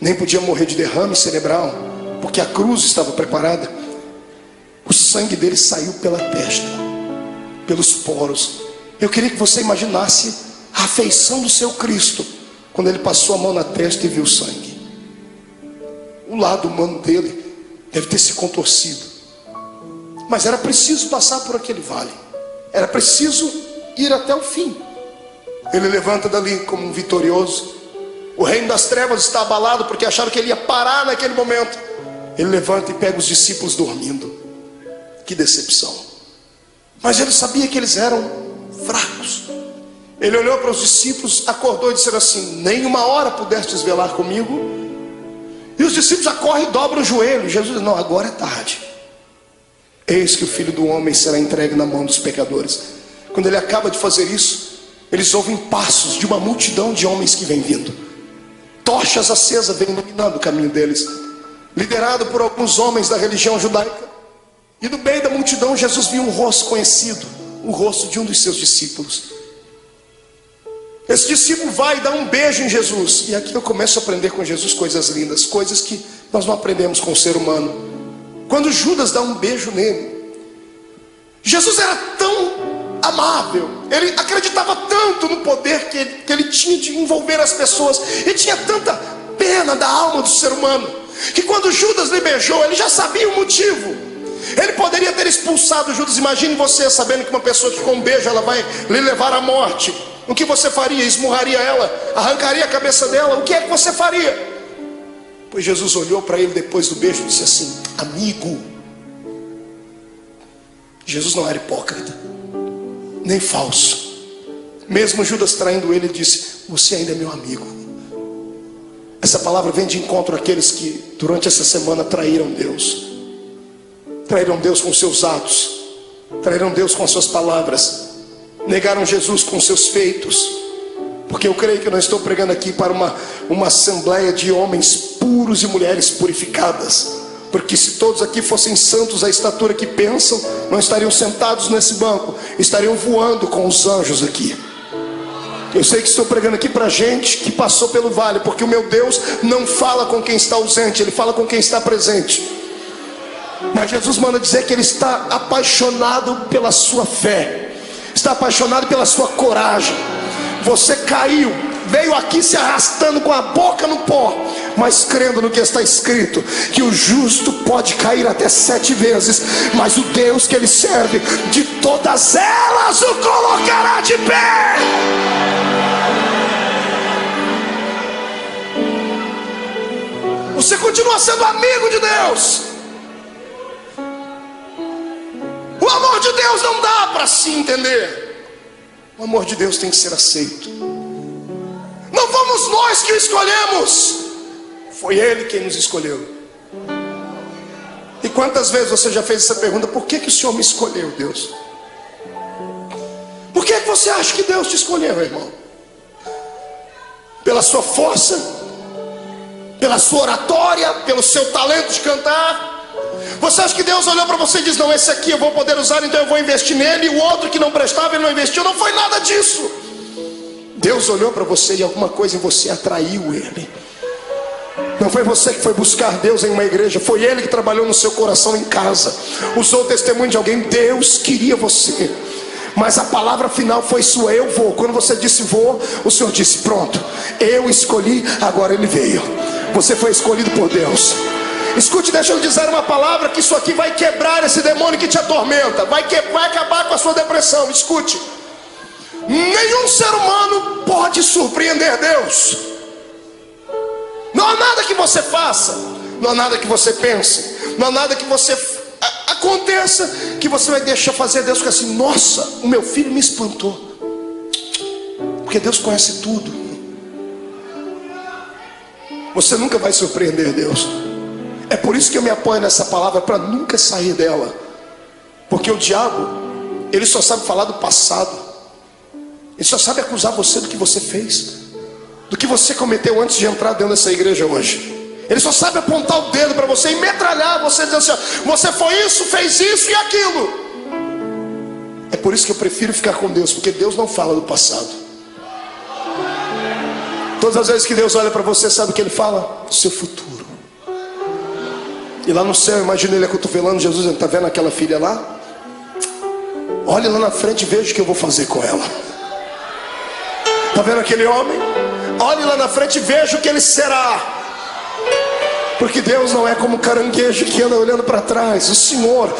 nem podia morrer de derrame cerebral, porque a cruz estava preparada, o sangue dele saiu pela testa, pelos poros. Eu queria que você imaginasse a afeição do seu Cristo quando ele passou a mão na testa e viu o sangue. O lado humano dele deve ter se contorcido, mas era preciso passar por aquele vale, era preciso ir até o fim. Ele levanta dali como um vitorioso. O reino das trevas está abalado porque acharam que ele ia parar naquele momento. Ele levanta e pega os discípulos dormindo. Que decepção. Mas ele sabia que eles eram fracos. Ele olhou para os discípulos, acordou e disse assim: nem uma hora pudestes velar comigo? E os discípulos já correm e dobram o joelho. Jesus diz: não, agora é tarde. Eis que o Filho do Homem será entregue na mão dos pecadores. Quando ele acaba de fazer isso, eles ouvem passos de uma multidão de homens que vem vindo. Tochas acesas vêm iluminando o caminho deles, liderado por alguns homens da religião judaica. E no meio da multidão Jesus viu um rosto conhecido, o rosto de um dos seus discípulos. Esse discípulo vai dar um beijo em Jesus. E aqui eu começo a aprender com Jesus coisas lindas, coisas que nós não aprendemos com o ser humano. Quando Judas dá um beijo nele, Jesus era tão amável, ele acreditava tanto no poder que ele tinha de envolver as pessoas, ele tinha tanta pena da alma do ser humano, que quando Judas lhe beijou, ele já sabia o motivo. Ele poderia ter expulsado Judas. Imagine você sabendo que uma pessoa que com um beijo ela vai lhe levar à morte. O que você faria? Esmurraria ela? Arrancaria a cabeça dela? O que é que você faria? Pois Jesus olhou para ele depois do beijo e disse assim: amigo. Jesus não era hipócrita, nem falso. Mesmo Judas traindo ele, ele disse: você ainda é meu amigo. Essa palavra vem de encontro àqueles que durante essa semana traíram Deus. Traíram Deus com seus atos, traíram Deus com as suas palavras, negaram Jesus com seus feitos. Porque eu creio que eu não estou pregando aqui para uma assembleia de homens puros e mulheres purificadas, porque se todos aqui fossem santos à estatura que pensam, não estariam sentados nesse banco, estariam voando com os anjos aqui. Eu sei que estou pregando aqui para gente que passou pelo vale, porque o meu Deus não fala com quem está ausente, Ele fala com quem está presente. Mas Jesus manda dizer que Ele está apaixonado pela sua fé, está apaixonado pela sua coragem. Você caiu, veio aqui se arrastando com a boca no pó, mas crendo no que está escrito, que o justo pode cair até 7 vezes, mas o Deus que ele serve, de todas elas o colocará de pé. Você continua sendo amigo de Deus. O amor de Deus não dá para se entender. O amor de Deus tem que ser aceito. Não fomos nós que o escolhemos, foi Ele quem nos escolheu. E quantas vezes você já fez essa pergunta: por que o Senhor me escolheu, Deus? Por que você acha que Deus te escolheu, irmão? Pela sua força? Pela sua oratória? Pelo seu talento de cantar? Você acha que Deus olhou para você e disse: não, esse aqui eu vou poder usar, então eu vou investir nele, e o outro que não prestava, ele não investiu? Não foi nada disso. Deus olhou para você e alguma coisa em você atraiu Ele. Não foi você que foi buscar Deus em uma igreja, foi Ele que trabalhou no seu coração em casa, usou o testemunho de alguém. Deus queria você, mas a palavra final foi sua: eu vou. Quando você disse vou, o Senhor disse: pronto, eu escolhi, agora Ele veio. Você foi escolhido por Deus. Escute, deixa eu dizer uma palavra, que isso aqui vai quebrar esse demônio que te atormenta, vai acabar com a sua depressão. Escute: nenhum ser humano pode surpreender Deus. Não há nada que você faça, não há nada que você pense, não há nada que você aconteça que você vai deixar fazer Deus ficar assim: nossa, o meu filho me espantou. Porque Deus conhece tudo. Você nunca vai surpreender Deus. É por isso que eu me apoio nessa palavra, para nunca sair dela. Porque o diabo, ele só sabe falar do passado. Ele só sabe acusar você do que você fez, do que você cometeu antes de entrar dentro dessa igreja hoje. Ele só sabe apontar o dedo para você e metralhar você, dizendo assim: você foi isso, fez isso e aquilo. É por isso que eu prefiro ficar com Deus, porque Deus não fala do passado. Todas as vezes que Deus olha para você, sabe o que Ele fala? Do seu futuro. E lá no céu, imagina Ele acotovelando Jesus, está vendo aquela filha lá? Olhe lá na frente e veja o que eu vou fazer com ela. Está vendo aquele homem? Olhe lá na frente e veja o que ele será. Porque Deus não é como caranguejo que anda olhando para trás. O Senhor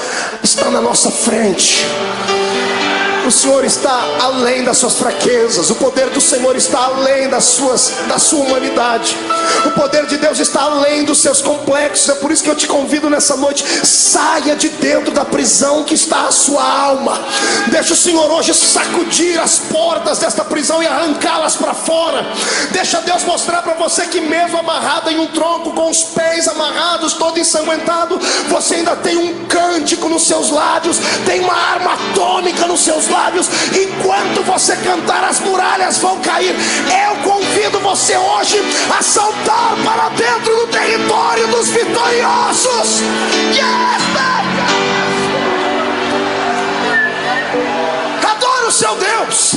está na nossa frente. O Senhor está além das suas fraquezas. O poder do Senhor está além da sua humanidade. O poder de Deus está além dos seus complexos. É por isso que eu te convido nessa noite: saia de dentro da prisão que está a sua alma. Deixa o Senhor hoje sacudir as portas desta prisão e arrancá-las para fora. Deixa Deus mostrar para você que mesmo amarrado em um tronco, com os pés amarrados, todo ensanguentado, você ainda tem um cântico nos seus lábios, tem uma arma atômica nos seus lábios. Enquanto você cantar, as muralhas vão cair. Eu convido você hoje a saltar para dentro do território dos vitoriosos. Adore o seu Deus.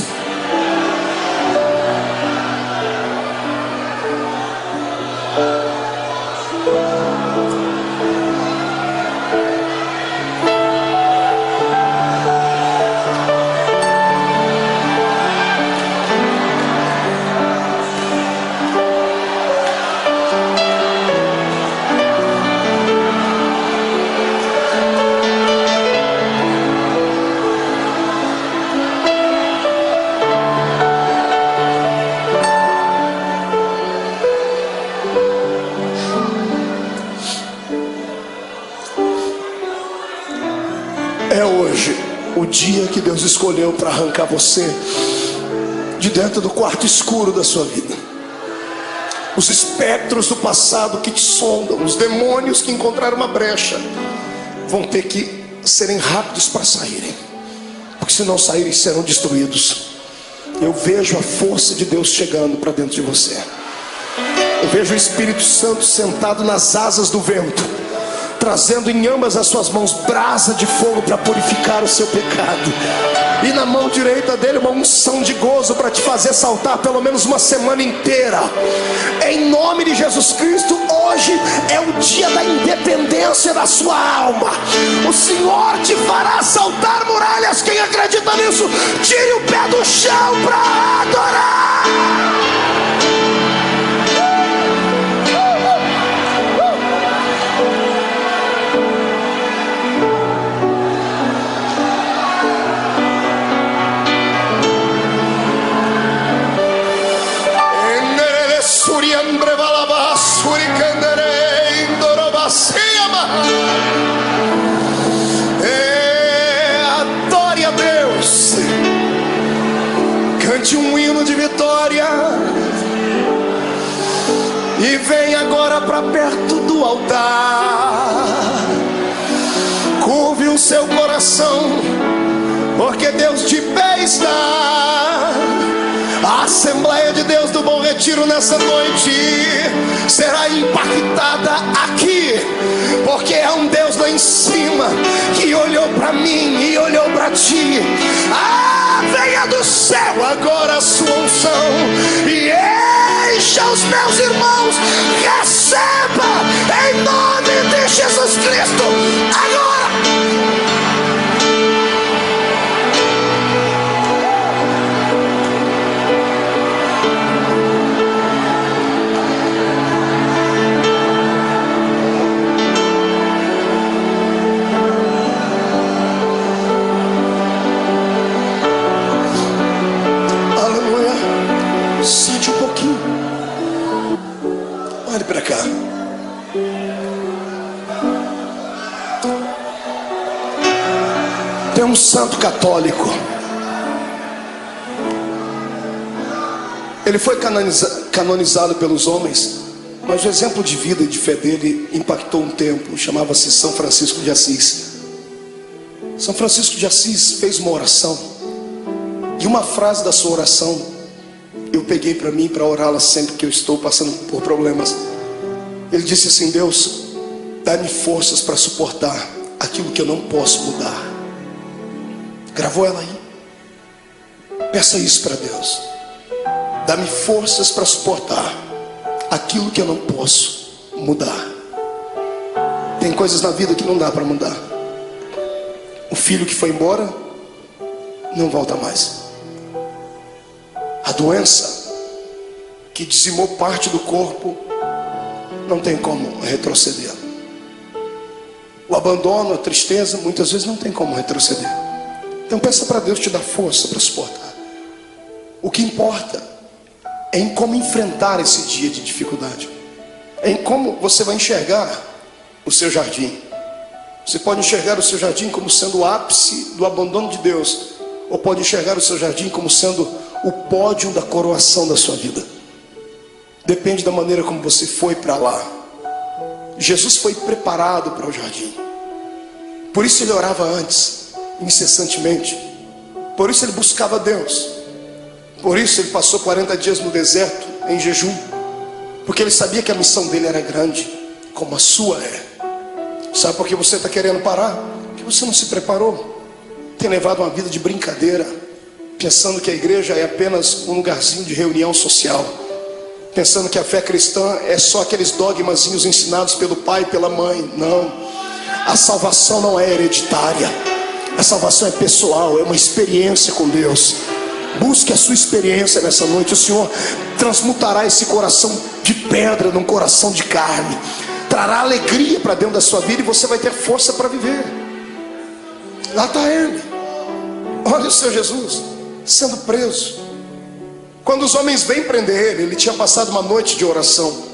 É hoje o dia que Deus escolheu para arrancar você de dentro do quarto escuro da sua vida. Os espectros do passado que te sondam, os demônios que encontraram uma brecha, vão ter que serem rápidos para saírem, porque se não saírem serão destruídos. Eu vejo a força de Deus chegando para dentro de você. Eu vejo o Espírito Santo sentado nas asas do vento, trazendo em ambas as suas mãos brasa de fogo para purificar o seu pecado, e na mão direita dele uma unção de gozo para te fazer saltar pelo menos uma semana inteira. Em nome de Jesus Cristo, hoje é o dia da independência da sua alma. O Senhor te fará saltar muralhas. Quem acredita nisso, tire o pé do chão para adorar. Adore a Deus, cante um hino de vitória e vem agora para perto do altar. Curve o seu coração, porque Deus de pé está. A Assembleia de Deus do Bom Retiro nessa noite será impactada aqui, porque é um Deus lá em cima que olhou para mim e olhou para ti. Venha do céu agora a sua unção e encha os meus irmãos. Receba em nome de Jesus Cristo agora. Sente um pouquinho. Olhe para cá. Tem um santo católico. Ele foi canonizado pelos homens, mas o exemplo de vida e de fé dele impactou um tempo. Chamava-se São Francisco de Assis. São Francisco de Assis fez uma oração, e uma frase da sua oração eu peguei para mim, para orá-la sempre que eu estou passando por problemas. Ele disse assim: Deus, dá-me forças para suportar aquilo que eu não posso mudar. Gravou ela aí? Peça isso para Deus. Dá-me forças para suportar aquilo que eu não posso mudar. Tem coisas na vida que não dá para mudar. O filho que foi embora não volta mais. A doença que dizimou parte do corpo não tem como retroceder. O abandono, a tristeza, muitas vezes não tem como retroceder. Então peça para Deus te dar força para suportar. O que importa é em como enfrentar esse dia de dificuldade. É em como você vai enxergar o seu jardim. Você pode enxergar o seu jardim como sendo o ápice do abandono de Deus, ou pode enxergar o seu jardim como sendo o pódio da coroação da sua vida. Depende da maneira como você foi para lá. Jesus foi preparado para o jardim. Por isso ele orava antes, incessantemente. Por isso ele buscava Deus. Por isso ele passou 40 dias no deserto em jejum, porque ele sabia que a missão dele era grande, como a sua é. Sabe por que você está querendo parar? Porque você não se preparou. Tem levado uma vida de brincadeira, pensando que a igreja é apenas um lugarzinho de reunião social, pensando que a fé cristã é só aqueles dogmazinhos ensinados pelo pai e pela mãe. Não, a salvação não é hereditária. A salvação é pessoal, é uma experiência com Deus. Busque a sua experiência nessa noite. O Senhor transmutará esse coração de pedra num coração de carne, trará alegria para dentro da sua vida, e você vai ter força para viver. Lá está ele. Olha o seu Jesus sendo preso. Quando os homens vêm prender ele, ele tinha passado uma noite de oração.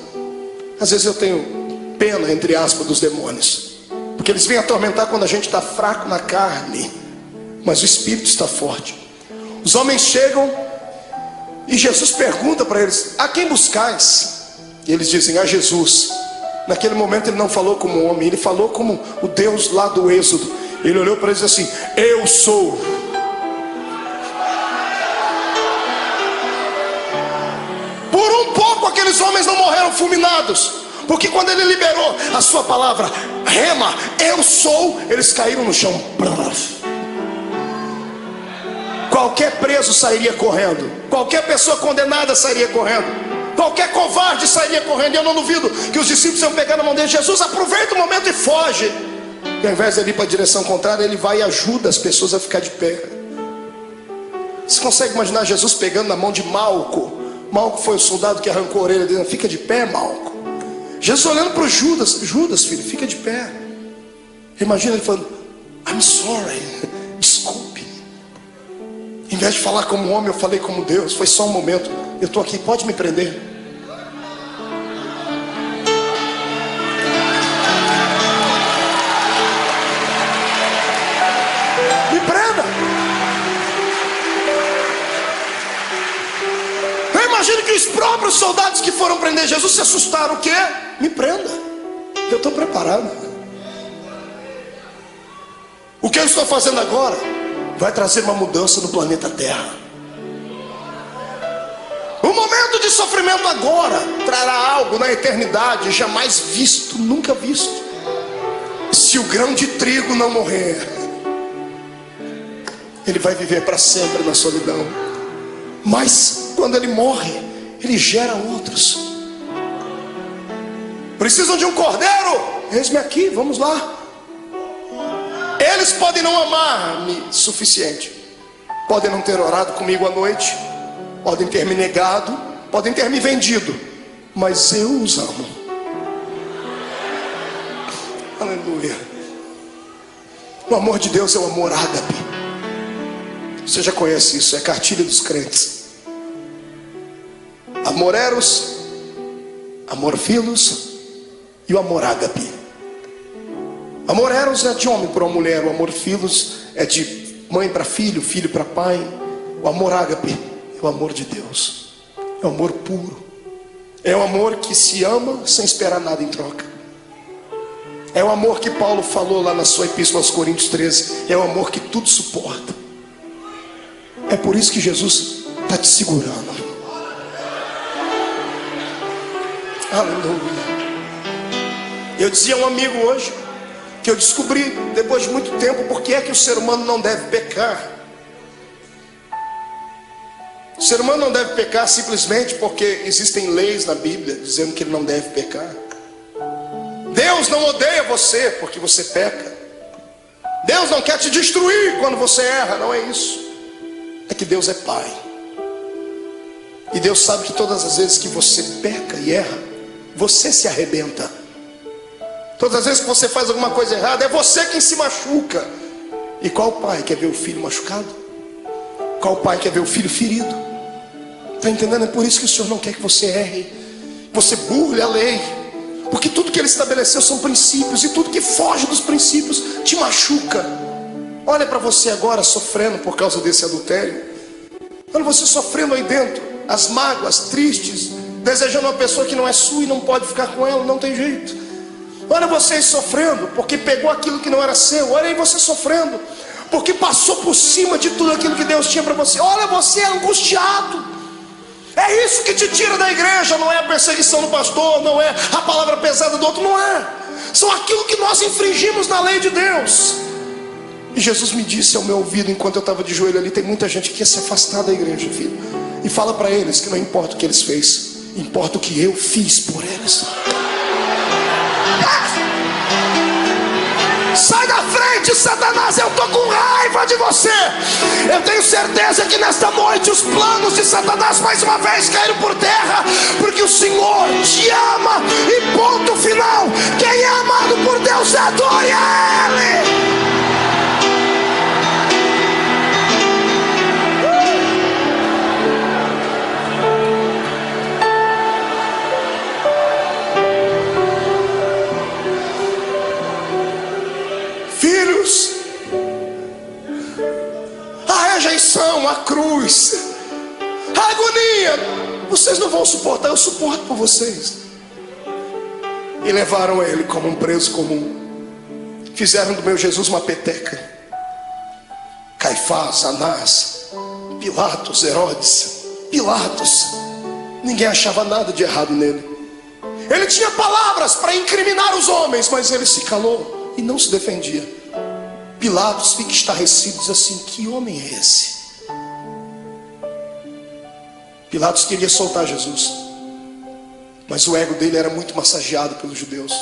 Às vezes eu tenho pena, entre aspas, dos demônios, porque eles vêm atormentar quando a gente está fraco na carne, mas o espírito está forte. Os homens chegam e Jesus pergunta para eles: a quem buscais? E eles dizem: a Jesus. Naquele momento ele não falou como um homem, ele falou como o Deus lá do Êxodo. Ele olhou para eles e disse assim: eu sou. Por um pouco aqueles homens não morreram fulminados, Porque quando ele liberou a sua palavra, rema, eu sou, eles caíram no chão. Qualquer preso sairia correndo, qualquer pessoa condenada sairia correndo, qualquer covarde sairia correndo. E eu não duvido que os discípulos iam pegar na mão dele: Jesus, aproveita o momento e foge. E ao invés de ele ir para a direção contrária, ele vai e ajuda as pessoas a ficar de pé. Você consegue imaginar Jesus pegando na mão de Malco? Malco foi o soldado que arrancou a orelha dele. Fica de pé, Malco. Jesus olhando para o Judas: Judas, filho, fica de pé. Imagina ele falando: I'm sorry, desculpe. Em vez de falar como homem, eu falei como Deus. Foi só um momento, eu estou aqui, pode me prender. Imagine que os próprios soldados que foram prender Jesus se assustaram. O quê? Me prenda, eu estou preparado. O que eu estou fazendo agora vai trazer uma mudança no planeta Terra. O momento de sofrimento agora trará algo na eternidade jamais visto, nunca visto. Se o grão de trigo não morrer, ele vai viver para sempre na solidão. Mas quando ele morre, ele gera outros. Precisam de um cordeiro? Eis-me aqui, vamos lá. Eles podem não amar-me suficiente, podem não ter orado comigo à noite, podem ter me negado, podem ter me vendido, mas eu os amo. Aleluia. O amor de Deus é o amor ágape. Você já conhece isso, é cartilha dos crentes. Amor eros, amor filos e o amor ágape. Amor eros é de homem para uma mulher, o amor filos é de mãe para filho, filho para pai. O amor ágape é o amor de Deus, é o amor puro, é o amor que se ama sem esperar nada em troca. É o amor que Paulo falou lá na sua epístola aos Coríntios 13, é o amor que tudo suporta. É por isso que Jesus está te segurando. Aleluia. Eu dizia a um amigo hoje que eu descobri depois de muito tempo por que é que o ser humano não deve pecar. O ser humano não deve pecar simplesmente porque existem leis na Bíblia dizendo que ele não deve pecar. Deus não odeia você porque você peca. Deus não quer te destruir quando você erra, não é isso. É que Deus é Pai. E Deus sabe que todas as vezes que você peca e erra, você se arrebenta. Todas as vezes que você faz alguma coisa errada, é você quem se machuca. E qual pai quer ver o filho machucado? Qual pai quer ver o filho ferido? Está entendendo? É por isso que o Senhor não quer que você erre, você burle a lei. Porque tudo que Ele estabeleceu são princípios, e tudo que foge dos princípios te machuca. Olha para você agora sofrendo por causa desse adultério. Olha você sofrendo aí dentro, as mágoas, tristes, desejando uma pessoa que não é sua e não pode ficar com ela, não tem jeito. Olha vocês sofrendo porque pegou aquilo que não era seu. Olha aí você sofrendo porque passou por cima de tudo aquilo que Deus tinha para você. Olha você angustiado. É isso que te tira da igreja. Não é a perseguição do pastor, não é a palavra pesada do outro, não é. São aquilo que nós infringimos na lei de Deus. E Jesus me disse ao meu ouvido enquanto eu estava de joelho ali: tem muita gente que quer se afastar da igreja, filho. E fala para eles que não importa o que eles fez, importa o que eu fiz por eles. Sai da frente, Satanás, eu estou com raiva de você. Eu tenho certeza que nesta noite os planos de Satanás mais uma vez caíram por terra, porque o Senhor te ama e ponto final. Quem é amado por Deus, adore a Ele. A rejeição, a cruz, a agonia, vocês não vão suportar, eu suporto por vocês. E levaram ele como um preso comum. Fizeram do meu Jesus uma peteca. Caifás, Anás, Pilatos, Herodes, Pilatos. Ninguém achava nada de errado nele. Ele tinha palavras para incriminar os homens, mas ele se calou e não se defendia. Pilatos fica estarrecido, diz assim: que homem é esse? Pilatos queria soltar Jesus, mas o ego dele era muito massageado pelos judeus.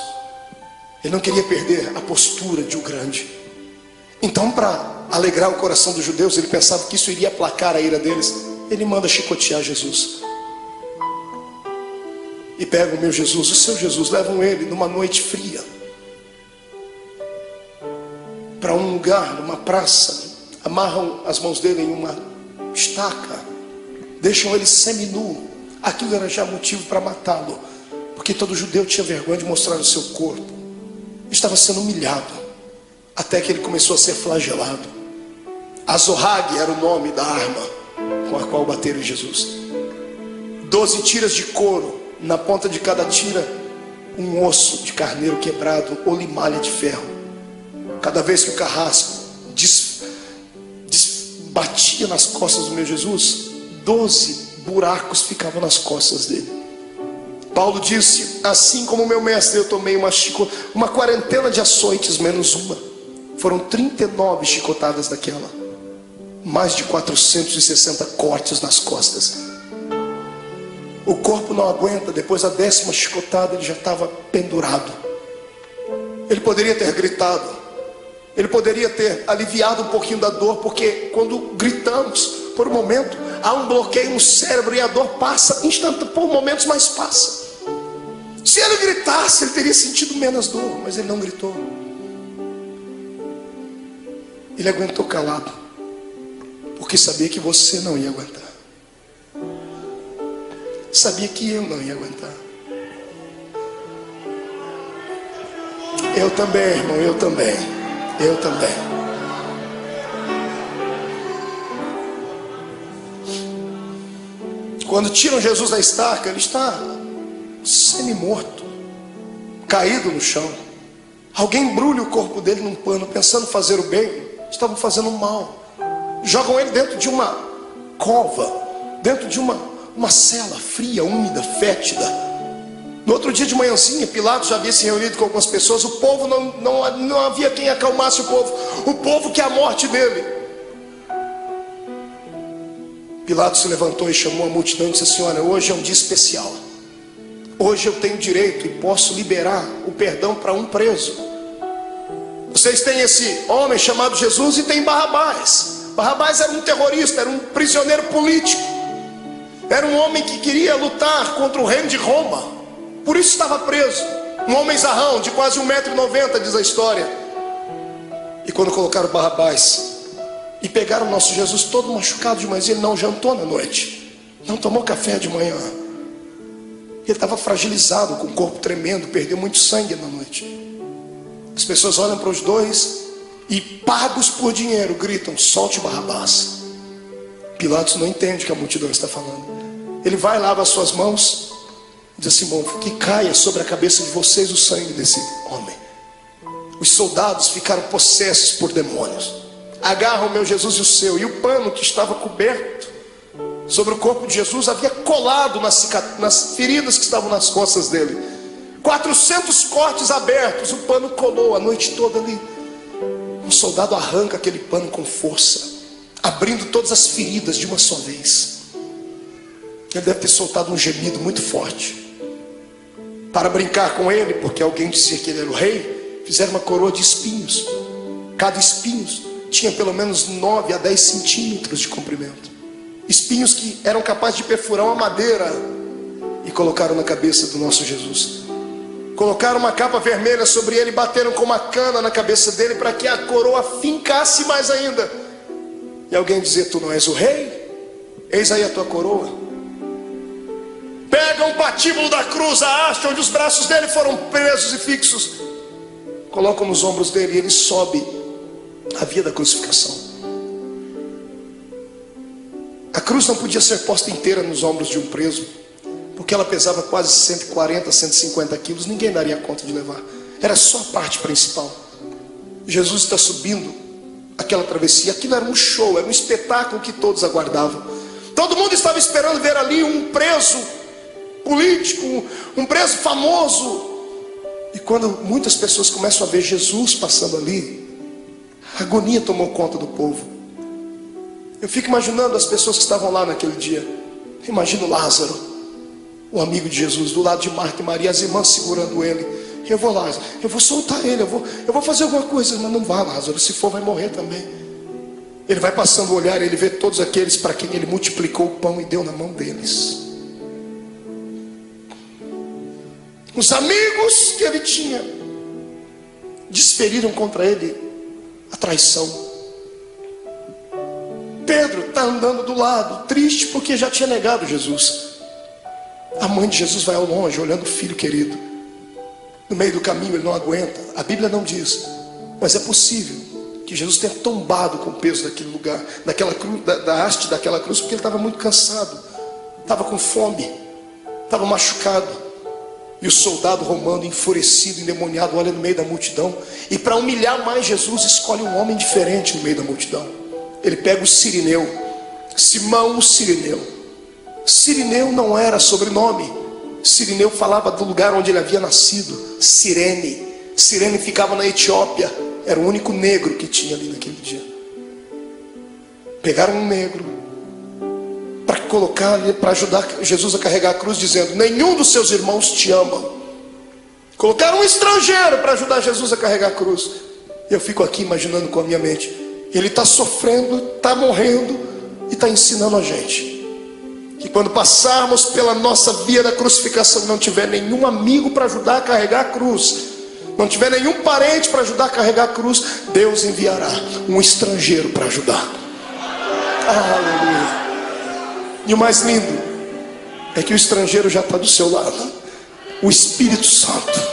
Ele não queria perder a postura de um grande. Então, para alegrar o coração dos judeus, ele pensava que isso iria aplacar a ira deles. Ele manda chicotear Jesus. E pegam o meu Jesus, o seu Jesus, levam ele numa noite fria para um lugar, numa praça, amarram as mãos dele em uma estaca, deixam ele seminu. Aquilo era já motivo para matá-lo, porque todo judeu tinha vergonha de mostrar o seu corpo. Estava sendo humilhado, até que ele começou a ser flagelado. Azorrague era o nome da arma com a qual bateram em Jesus. 12 tiras de couro, na ponta de cada tira um osso de carneiro quebrado ou limalha de ferro. Cada vez que o carrasco batia nas costas do meu Jesus, 12 buracos ficavam nas costas dele. Paulo disse: assim como meu mestre, eu tomei uma quarentena de açoites menos uma. Foram 39 chicotadas daquela, mais de 460 cortes nas costas. O corpo não aguenta. Depois da 10ª chicotada, ele já estava pendurado. Ele poderia ter gritado, ele poderia ter aliviado um pouquinho da dor, porque quando gritamos, por um momento, há um bloqueio no cérebro e a dor passa instantaneamente, por momentos, mas passa. Se ele gritasse, ele teria sentido menos dor, mas ele não gritou. Ele aguentou calado, porque sabia que você não ia aguentar. Sabia que eu não ia aguentar. Eu também, irmão, eu também. Eu também. Quando tiram Jesus da estaca, ele está semi-morto, caído no chão. Alguém embrulha o corpo dele num pano, pensando fazer o bem, estavam fazendo o mal. Jogam ele dentro de uma cova, dentro de uma cela fria, úmida, fétida. No outro dia de manhãzinha, Pilatos já havia se reunido com algumas pessoas. O povo não havia quem acalmasse o povo. O povo quer a morte dele. Pilatos se levantou e chamou a multidão e disse assim: olha, hoje é um dia especial. Hoje eu tenho direito e posso liberar o perdão para um preso. Vocês têm esse homem chamado Jesus e tem Barrabás. Barrabás era um terrorista, era um prisioneiro político. Era um homem que queria lutar contra o reino de Roma. Por isso estava preso. Um homem zarrão, de quase 1,90 m, diz a história. E quando colocaram Barrabás e pegaram o nosso Jesus todo machucado de manhã, ele não jantou na noite, não tomou café de manhã. Ele estava fragilizado, com o corpo tremendo, perdeu muito sangue na noite. As pessoas olham para os dois e, pagos por dinheiro, gritam: solte Barrabás. Pilatos não entende o que a multidão está falando. Ele vai, lava as suas mãos, diz assim: bom, que caia sobre a cabeça de vocês o sangue desse homem. Os soldados ficaram possessos por demônios. Agarram o meu Jesus e o seu, e o pano que estava coberto sobre o corpo de Jesus havia colado nas feridas que estavam nas costas dele. 400 cortes abertos, o pano colou a noite toda ali. Um soldado arranca aquele pano com força, abrindo todas as feridas de uma só vez. Ele deve ter soltado um gemido muito forte. Para brincar com ele, porque alguém dizia que ele era o rei, fizeram uma coroa de espinhos. Cada espinho tinha pelo menos 9 a 10 centímetros de comprimento. Espinhos que eram capazes de perfurar uma madeira. E colocaram na cabeça do nosso Jesus. Colocaram uma capa vermelha sobre ele, bateram com uma cana na cabeça dele para que a coroa fincasse mais ainda. E alguém dizia: tu não és o rei? Eis aí a tua coroa. Pegam o patíbulo da cruz, a haste onde os braços dele foram presos e fixos, colocam nos ombros dele e ele sobe a via da crucificação. A cruz não podia ser posta inteira nos ombros de um preso, porque ela pesava quase 140, 150 quilos. Ninguém daria conta de levar. Era só a parte principal. Jesus está subindo aquela travessia. Aquilo era um show, era um espetáculo que todos aguardavam. Todo mundo estava esperando ver ali um preso político, um preso famoso. E quando muitas pessoas começam a ver Jesus passando ali, a agonia tomou conta do povo. Eu fico imaginando as pessoas que estavam lá naquele dia. Imagino Lázaro, o amigo de Jesus, do lado de Marta e Maria, as irmãs segurando ele. Eu vou lá, eu vou soltar ele, eu vou fazer alguma coisa. Mas não vá, Lázaro, se for vai morrer também. Ele vai passando o olhar, ele vê todos aqueles para quem ele multiplicou o pão e deu na mão deles. Os amigos que ele tinha desferiram contra ele a traição. Pedro está andando do lado, triste porque já tinha negado Jesus. A mãe de Jesus vai ao longe, olhando o filho querido. No meio do caminho ele não aguenta. A Bíblia não diz, mas é possível que Jesus tenha tombado com o peso daquele lugar, daquela cruz, da haste daquela cruz, porque ele estava muito cansado, estava com fome, estava machucado. E o soldado romano, enfurecido, endemoniado, olha no meio da multidão, e para humilhar mais Jesus, escolhe um homem diferente no meio da multidão. Ele pega o Cirineu, Simão o Cirineu. Cirineu não era sobrenome. Cirineu falava do lugar onde ele havia nascido, Cirene. Cirene ficava na Etiópia. Era o único negro que tinha ali naquele dia. Pegaram um negro para colocar ali, para ajudar Jesus a carregar a cruz, dizendo: nenhum dos seus irmãos te ama. Colocaram um estrangeiro para ajudar Jesus a carregar a cruz. Eu fico aqui imaginando com a minha mente, ele está sofrendo, está morrendo e está ensinando a gente que quando passarmos pela nossa via da crucificação, não tiver nenhum amigo para ajudar a carregar a cruz, não tiver nenhum parente para ajudar a carregar a cruz, Deus enviará um estrangeiro para ajudar. Aleluia. E o mais lindo é que o estrangeiro já está do seu lado, o Espírito Santo.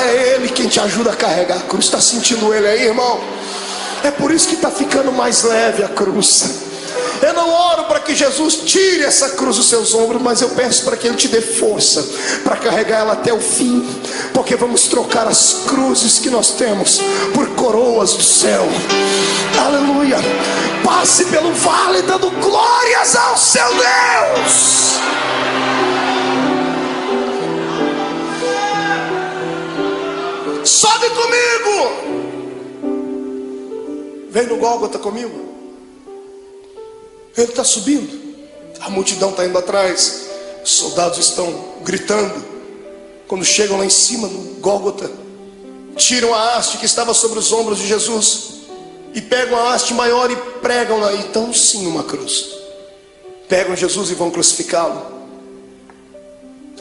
É Ele quem te ajuda a carregar a cruz. Está sentindo Ele aí, irmão? É por isso que está ficando mais leve a cruz. Eu não oro para que Jesus tire essa cruz dos seus ombros, mas eu peço para que Ele te dê força para carregar ela até o fim, porque vamos trocar as cruzes que nós temos por coroas do céu. Aleluia. Passe pelo vale dando glórias ao seu Deus. Sobe comigo. Vem no Gólgota comigo. Ele está subindo, a multidão está indo atrás, os soldados estão gritando. Quando chegam lá em cima no Gólgota, tiram a haste que estava sobre os ombros de Jesus e pegam a haste maior e pregam lá. Então sim, uma cruz. Pegam Jesus e vão crucificá-lo.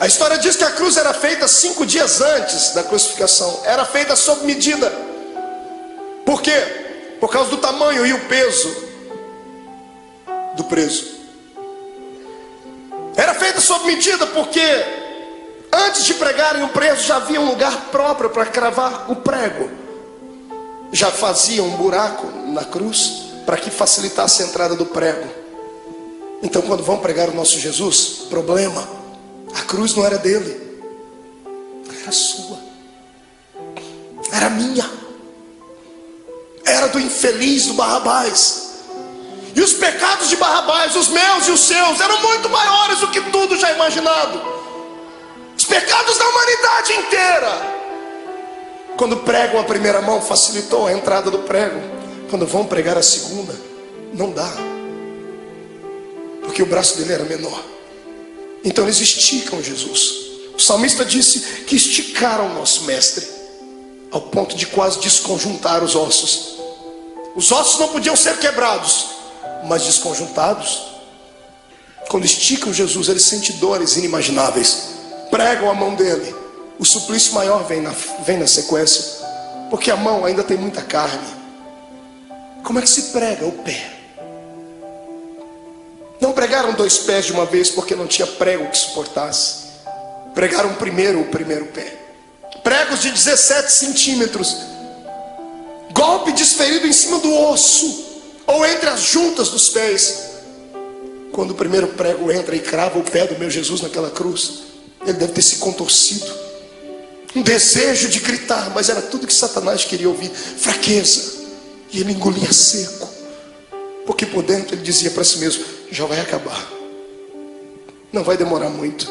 A história diz que a cruz era feita 5 dias antes da crucificação. Era feita sob medida. Por quê? Por causa do tamanho e o peso do preso. Era feita sob medida porque antes de pregarem o preso já havia um lugar próprio para cravar o prego. Já fazia um buraco na cruz para que facilitasse a entrada do prego. Então quando vão pregar o nosso Jesus, problema, a cruz não era dele, era sua, era minha, era do infeliz, do Barrabás. E os pecados de Barrabás, os meus e os seus, eram muito maiores do que tudo já imaginado. Os pecados da humanidade inteira. Quando pregam a primeira mão, facilitou a entrada do prego. Quando vão pregar a segunda, não dá, porque o braço dele era menor. Então eles esticam Jesus. O salmista disse que esticaram o nosso mestre ao ponto de quase desconjuntar os ossos. Os ossos não podiam ser quebrados, mas desconjuntados. Quando esticam Jesus, ele sente dores inimagináveis. Pregam a mão dele, o suplício maior vem na sequência, porque a mão ainda tem muita carne. Como é que se prega o pé? Não pregaram 2 pés de uma vez porque não tinha prego que suportasse. Pregaram primeiro o primeiro pé. Pregos de 17 centímetros, golpe desferido em cima do osso ou entre as juntas dos pés. Quando o primeiro prego entra e crava o pé do meu Jesus naquela cruz, ele deve ter se contorcido, um desejo de gritar, mas era tudo que Satanás queria ouvir, fraqueza. E ele engolia seco, porque por dentro ele dizia para si mesmo: já vai acabar, Não vai demorar muito.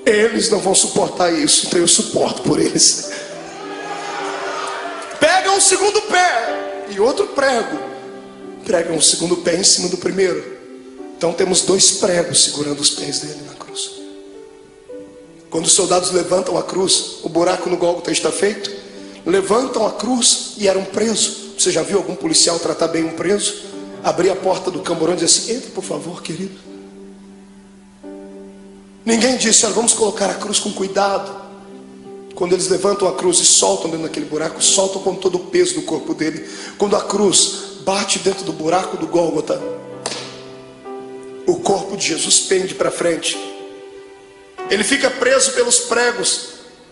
Eles não vão suportar isso, então eu suporto por eles. Pega um segundo pé e outro prego. Prega um segundo pé em cima do primeiro. Então temos 2 pregos segurando os pés dele na cruz. Quando os soldados levantam a cruz, o buraco no Gólgota está feito. Levantam a cruz e era um preso. Você já viu algum policial tratar bem um preso? Abrir a porta do camburão e dizer assim: entra por favor, querido. Ninguém disse: olha, vamos colocar a cruz com cuidado. Quando eles levantam a cruz e soltam dentro daquele buraco, soltam com todo o peso do corpo dele. Quando a cruz bate dentro do buraco do Gólgota, o corpo de Jesus pende para frente. Ele fica preso pelos pregos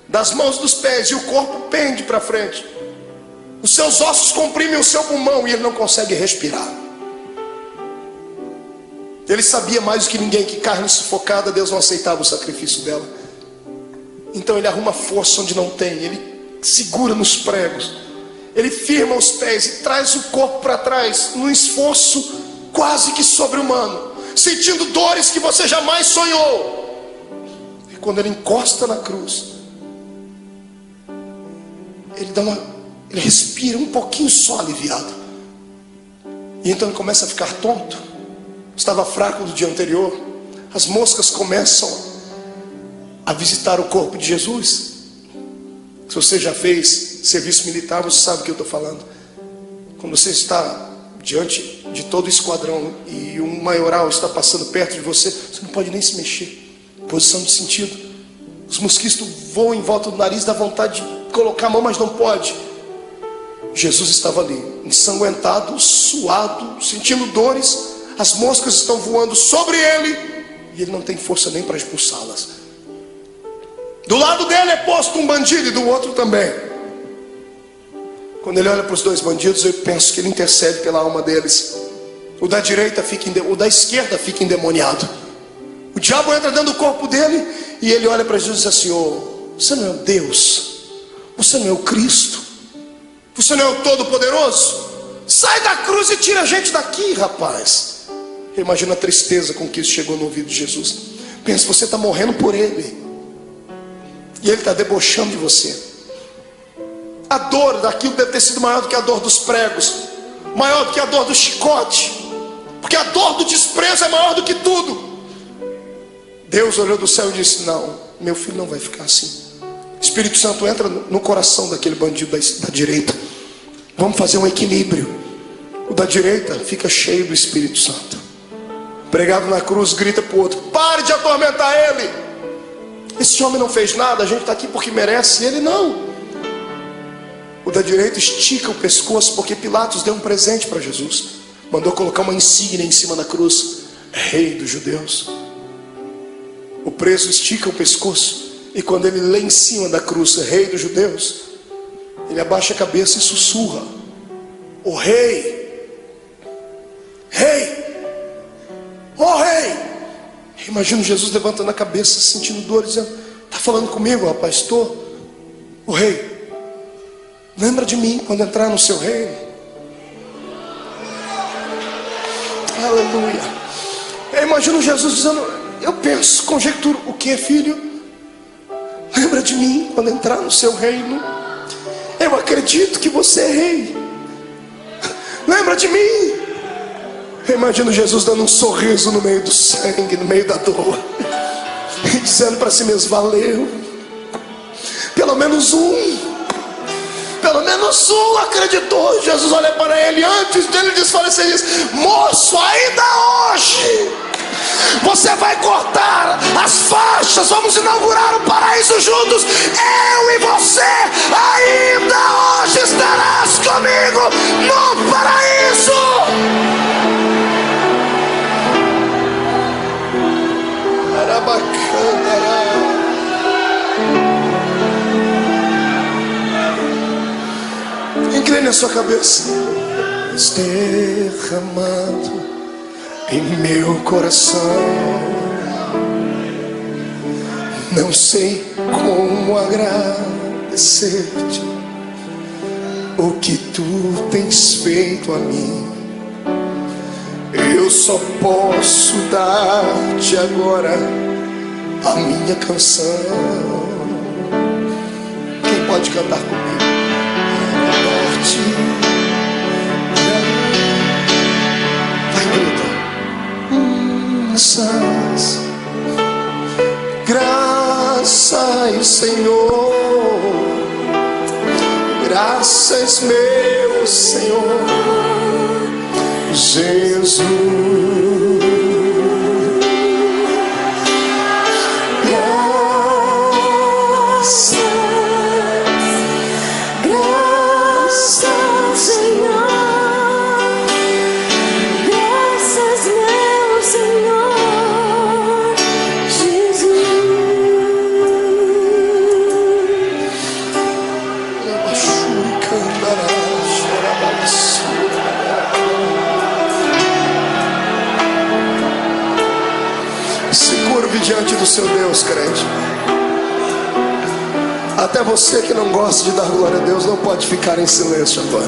das mãos e dos pés, e o corpo pende para frente. Os seus ossos comprimem o seu pulmão e ele não consegue respirar. Ele sabia mais do que ninguém que carne sufocada, Deus não aceitava o sacrifício dela. Então ele arruma força onde não tem. Ele segura nos pregos. Ele firma os pés e traz o corpo para trás, num esforço quase que sobre-humano, sentindo dores que você jamais sonhou. E quando ele encosta na cruz, ele respira um pouquinho só aliviado. E então ele começa a ficar tonto. Estava fraco do dia anterior. As moscas começam a visitar o corpo de Jesus. Se você já fez serviço militar, você sabe o que eu estou falando. Quando você está diante de todo o esquadrão e um maioral está passando perto de você, você não pode nem se mexer. Posição de sentido. Os mosquitos voam em volta do nariz, dá vontade de colocar a mão, mas não pode. Jesus estava ali, ensanguentado, suado, sentindo dores. As moscas estão voando sobre ele e ele não tem força nem para expulsá-las. Do lado dele é posto um bandido e do outro também. Quando ele olha para os 2 bandidos, eu penso que ele intercede pela alma deles. O da esquerda fica endemoniado. O diabo entra dentro do corpo dele e ele olha para Jesus e diz assim: oh, você não é o Deus, você não é o Cristo, você não é o Todo-Poderoso? Sai da cruz e tira a gente daqui, rapaz. Imagina a tristeza com que isso chegou no ouvido de Jesus. Pensa, você está morrendo por ele e ele está debochando de você. A dor daquilo deve ter sido maior do que a dor dos pregos, maior do que a dor do chicote, porque a dor do desprezo é maior do que tudo. Deus olhou do céu e disse: não, meu filho não vai ficar assim. Espírito Santo entra no coração daquele bandido da direita. Vamos fazer um equilíbrio. O da direita fica cheio do Espírito Santo. Pregado na cruz, grita para o outro: pare de atormentar ele. Esse homem não fez nada, a gente está aqui porque merece, ele não. O da direita estica o pescoço, porque Pilatos deu um presente para Jesus. Mandou colocar uma insígnia em cima da cruz: Rei dos Judeus. O preso estica o pescoço, e quando ele lê em cima da cruz Rei dos Judeus, ele abaixa a cabeça e sussurra: o Rei, Rei, ó Rei. Imagino Jesus levantando a cabeça, sentindo dor, dizendo: está falando comigo, rapaz? Estou. O Rei, lembra de mim quando entrar no seu reino. Aleluia. Eu imagino Jesus dizendo, eu penso, conjecturo: o que, filho? Lembra de mim quando entrar no seu reino. Eu acredito que você é rei. Lembra de mim. Eu imagino Jesus dando um sorriso no meio do sangue, no meio da dor, e dizendo para si mesmo: valeu. Pelo menos um acreditou. Jesus olha para ele, antes dele desfalecer, e diz: moço, ainda hoje você vai cortar as faixas, vamos inaugurar o paraíso juntos. Eu e você, ainda hoje estarás comigo no paraíso. Era bacana. Incline a sua cabeça. Derramado em meu coração, não sei como agradecer-te o que tu tens feito a mim. Eu só posso dar-te agora a minha canção. Quem pode cantar comigo? Vai, grita. Graças, Senhor. Graças, meu Senhor Jesus. Diante do seu Deus, crente. Até você que não gosta de dar glória a Deus não pode ficar em silêncio agora.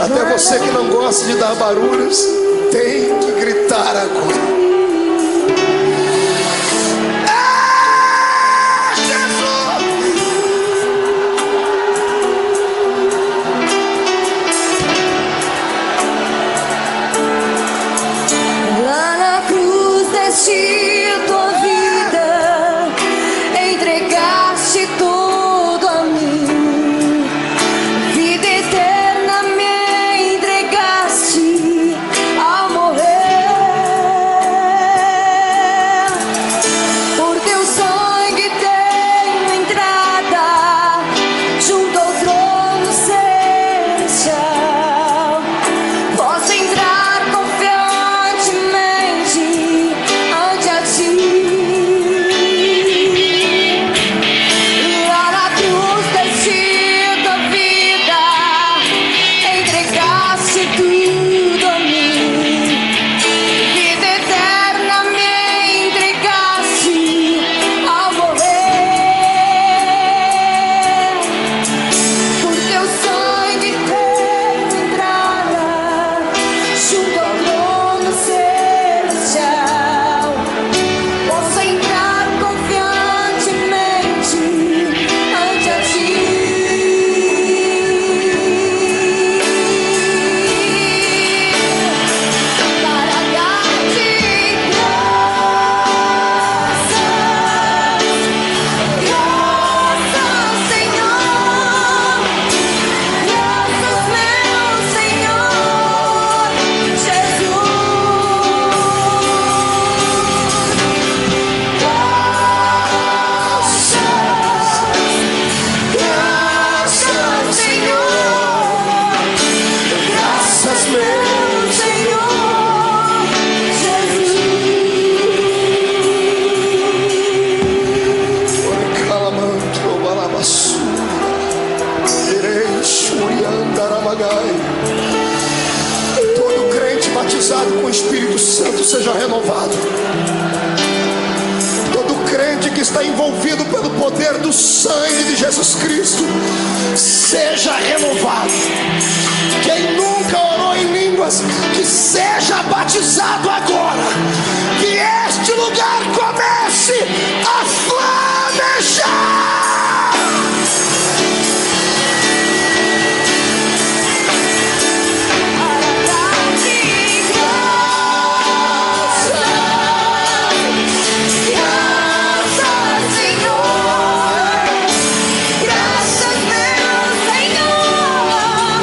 Até você que não gosta de dar barulhos tem que gritar agora. Tua vida, entregaste tudo a mim, vida eterna me entregaste ao morrer. Por teu sangue tenho entrada junto ao trono celestial. Posso entrar confiantemente ante a ti. Lá na cruz deste tua vida, entregaste tudo a mim, vida eterna me entregaste ao morrer. Por teu sangue tenho entrada junto ao trono celestial. Posso entrar confiantemente ante a ti. Para dar-te graças, Senhor. Graças, meu Senhor Jesus. Graças, Senhor. Graças, meu Senhor Jesus. Calamanto, balabassura, irei xuriandarabagai. Todo crente batizado com o Espírito Santo seja renovado. Todo crente que está envolvido pelo poder do sangue de Jesus Cristo seja renovado. Quem nunca orou em línguas, que seja batizado agora. Que este lugar comece a flamejar. Graças, Senhor. Graças, meu Senhor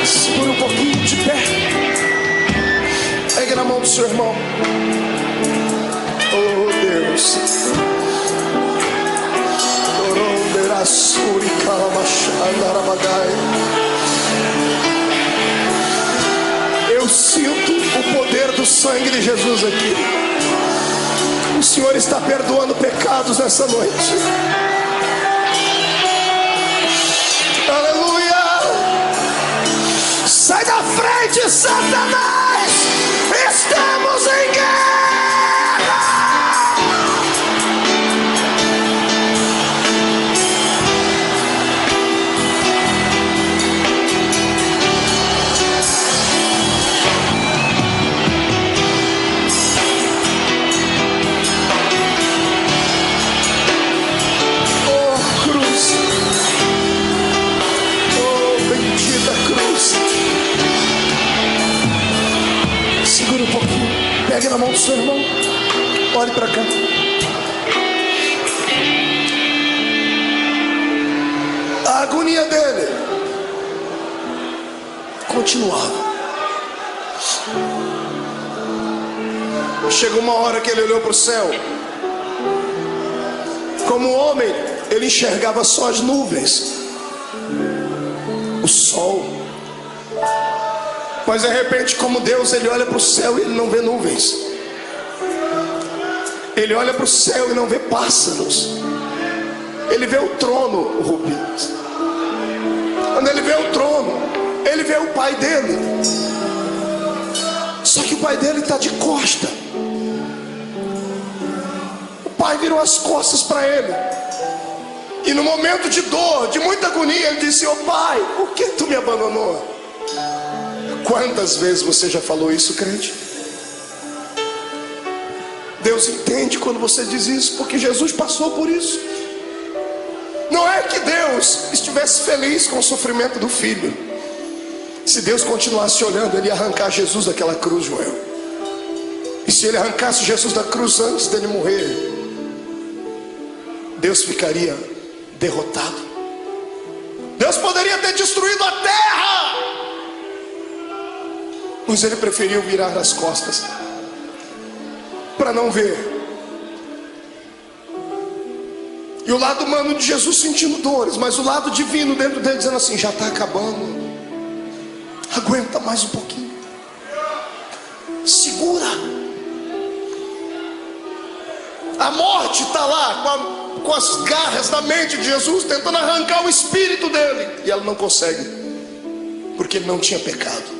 Segura um pouquinho de pé. Pegue na mão do seu irmão. Oh Deus. Eu sinto o poder do sangue de Jesus aqui. O Senhor está perdoando pecados nessa noite. frente, Satanás! Estamos em guerra! Oh, cruz! Oh, bendita cruz! Segura um pouquinho, pegue na mão do seu irmão, olhe para cá. A agonia dele continuava. Chegou uma hora que ele olhou para o céu. Como homem, ele enxergava só as nuvens, o sol. Mas de repente, como Deus, ele olha para o céu e ele não vê nuvens. Ele olha para o céu e não vê pássaros. Ele vê o trono, Rubens. Quando ele vê o trono, ele vê o pai dele. Só que o pai dele está de costa. O pai virou as costas para ele. E no momento de dor, de muita agonia, ele disse: "Ô pai, por que tu me abandonou?" Quantas vezes você já falou isso, crente? Deus entende quando você diz isso, porque Jesus passou por isso. Não é que Deus estivesse feliz com o sofrimento do filho. Se Deus continuasse olhando, ele ia arrancar Jesus daquela cruz, Joel. E se ele arrancasse Jesus da cruz antes dele morrer, Deus ficaria derrotado. Deus poderia ter destruído a terra, mas ele preferiu virar as costas para não ver. E o lado humano de Jesus sentindo dores, mas o lado divino dentro dele dizendo assim: já está acabando, aguenta mais um pouquinho, segura. A morte está lá com as garras da mente de Jesus, tentando arrancar o espírito dele, e ela não consegue, porque ele não tinha pecado.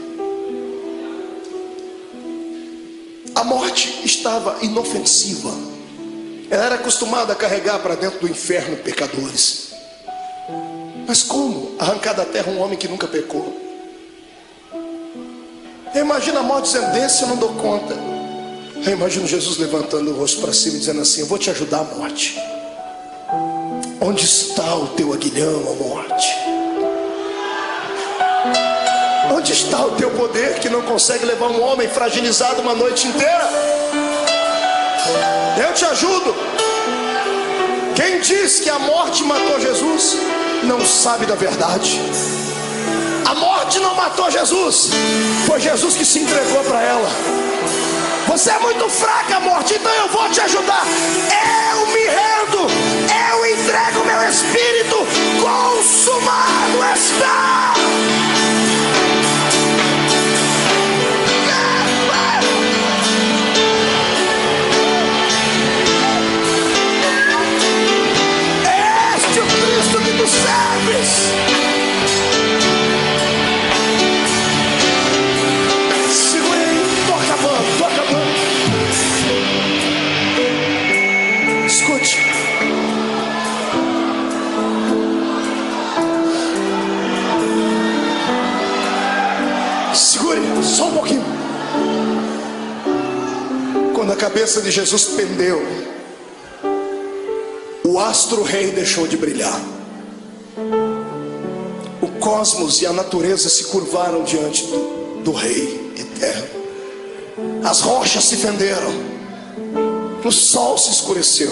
A morte estava inofensiva. Ela era acostumada a carregar para dentro do inferno pecadores. Mas como arrancar da terra um homem que nunca pecou? Eu imagino a morte dizendo: desse eu não dou conta. Eu imagino Jesus levantando o rosto para cima e dizendo assim: eu vou te ajudar, a morte. Onde está o teu aguilhão, a morte? Onde está o teu poder que não consegue levar um homem fragilizado uma noite inteira? Eu te ajudo. Quem diz que a morte matou Jesus não sabe da verdade. A morte não matou Jesus, foi Jesus que se entregou para ela. Você é muito fraca, morte, então eu vou te ajudar. Eu me rendo, eu entrego meu espírito, consumado está. Este é o Cristo que tu serves. Escute. Segure só um pouquinho. Quando a cabeça de Jesus pendeu, o astro-rei deixou de brilhar. O cosmos e a natureza se curvaram diante do Rei eterno. As rochas se fenderam. O sol se escureceu.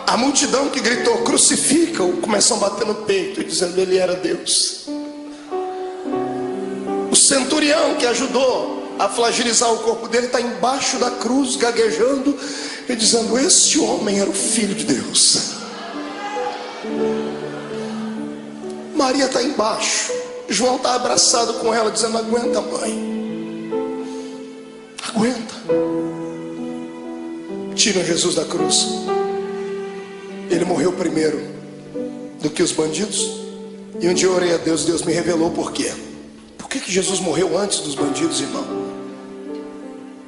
A multidão que gritou crucifica-o começou a bater no peito, dizendo ele era Deus. O centurião que ajudou a fragilizar o corpo dele está embaixo da cruz, gaguejando e dizendo: esse homem era o Filho de Deus. Maria está embaixo, João está abraçado com ela, dizendo: aguenta, mãe, aguenta. Tiram Jesus da cruz. Ele morreu primeiro do que os bandidos. E um dia eu orei a Deus, Deus me revelou por quê. Porque que Jesus morreu antes dos bandidos, irmão?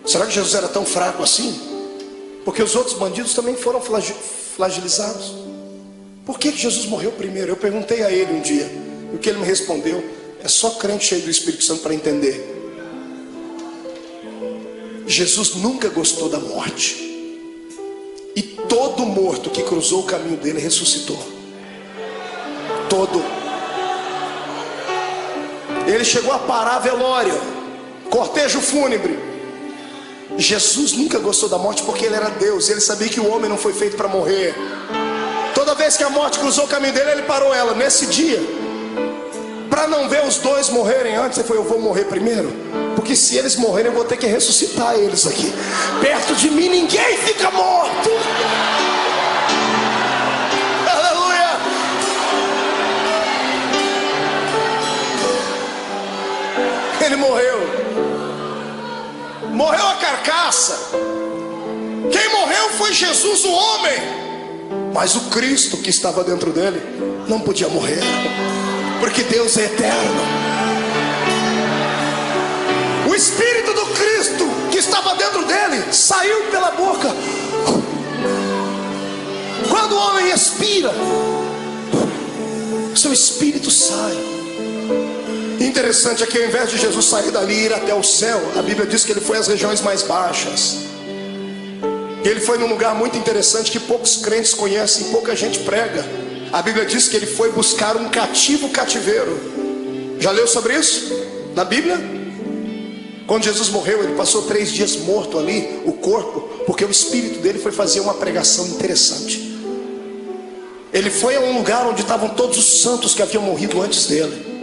Será que Jesus era tão fraco assim? Porque os outros bandidos também foram flagelizados. Por que Jesus morreu primeiro? Eu perguntei a ele um dia, e o que ele me respondeu: é só crente cheio do Espírito Santo para entender. Jesus nunca gostou da morte, e todo morto que cruzou o caminho dele ressuscitou. Todo. Ele chegou a parar velório, cortejo fúnebre. Jesus nunca gostou da morte porque ele era Deus. Ele sabia que o homem não foi feito para morrer. Toda vez que a morte cruzou o caminho dele, ele parou ela. Nesse dia, para não ver os dois morrerem antes, ele falou: eu vou morrer primeiro, porque se eles morrerem eu vou ter que ressuscitar eles aqui. Perto de mim ninguém fica morto. Aleluia. Ele morreu. Morreu a carcaça. Quem morreu foi Jesus, o homem. Mas o Cristo que estava dentro dele não podia morrer, porque Deus é eterno. O Espírito do Cristo que estava dentro dele saiu pela boca. Quando o homem expira, seu espírito sai. Interessante é que ao invés de Jesus sair dali e ir até o céu, a Bíblia diz que ele foi às regiões mais baixas. Ele foi num lugar muito interessante que poucos crentes conhecem, pouca gente prega. A Bíblia diz que ele foi buscar um cativeiro. Já leu sobre isso na Bíblia? Quando Jesus morreu, ele passou 3 dias morto ali, o corpo, porque o espírito dele foi fazer uma pregação interessante. Ele foi a um lugar onde estavam todos os santos que haviam morrido antes dele,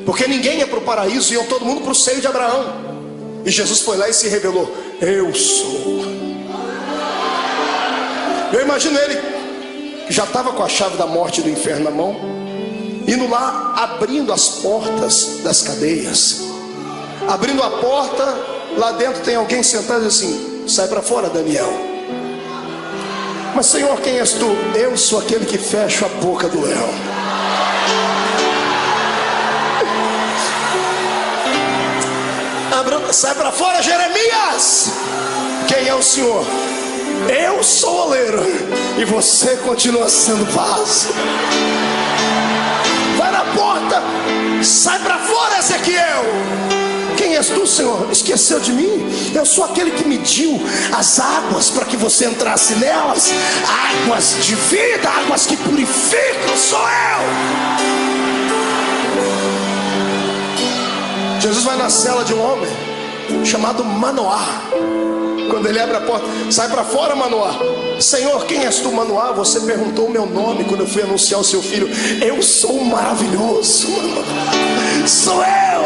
porque ninguém ia para o paraíso, iam todo mundo para o seio de Abraão. E Jesus foi lá e se revelou: eu sou. Eu imagino ele, que já estava com a chave da morte e do inferno na mão, indo lá, abrindo as portas das cadeias. Abrindo a porta, lá dentro tem alguém sentado assim: sai para fora, Daniel. Mas Senhor, quem és tu? Eu sou aquele que fecha a boca do leão. Sai para fora, Jeremias. Quem é o Senhor? Eu sou o oleiro e você continua sendo vaso. Vai na porta. Sai para fora, Ezequiel. Quem és tu, Senhor? Esqueceu de mim? Eu sou aquele que mediu as águas para que você entrasse nelas. Águas de vida, águas que purificam, sou eu. Jesus vai na cela de um homem chamado Manoá. Quando ele abre a porta: sai para fora, Manoá. Senhor, quem és tu, Manoá? Você perguntou o meu nome quando eu fui anunciar o seu filho. Eu sou o maravilhoso, Manoá. Sou eu.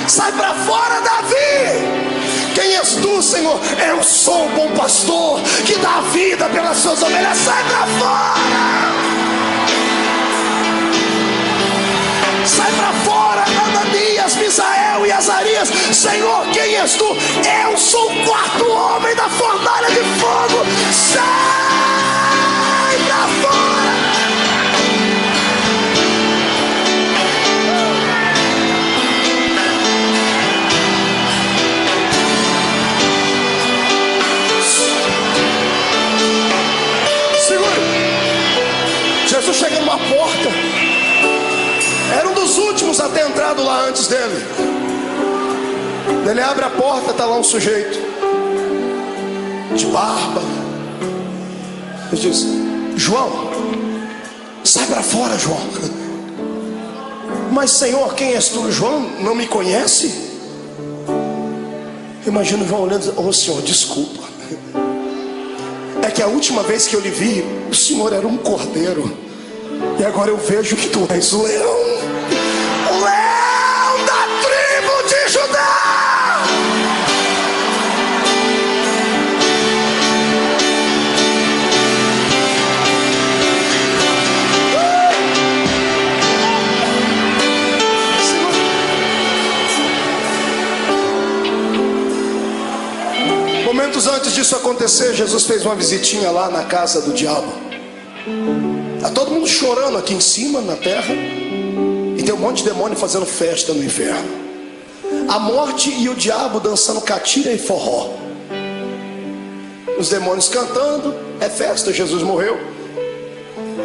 Sai para fora, Davi. Quem és tu, Senhor? Eu sou o bom pastor que dá a vida pelas suas ovelhas. Sai para fora. Sai para fora, Ananias, Misael e Azarias. Senhor, quem és tu? Eu sou o 4º homem da fornalha de fogo. Sai para fora. Segura. Jesus chega numa porta. Era um dos últimos a ter entrado lá antes dele. Ele abre a porta, está lá um sujeito de barba. Ele diz: João, sai para fora, João. Mas Senhor, quem és tu? João não me conhece? Imagina João olhando e dizendo: oh Senhor, desculpa. É que a última vez que eu lhe vi, o Senhor era um cordeiro, e agora eu vejo que tu és o leão. O leão da tribo de Judá. Momentos antes disso acontecer, Jesus fez uma visitinha lá na casa do diabo. Está todo mundo chorando aqui em cima, na terra. E tem um monte de demônio fazendo festa no inferno. A morte e o diabo dançando catira e forró. Os demônios cantando, é festa, Jesus morreu.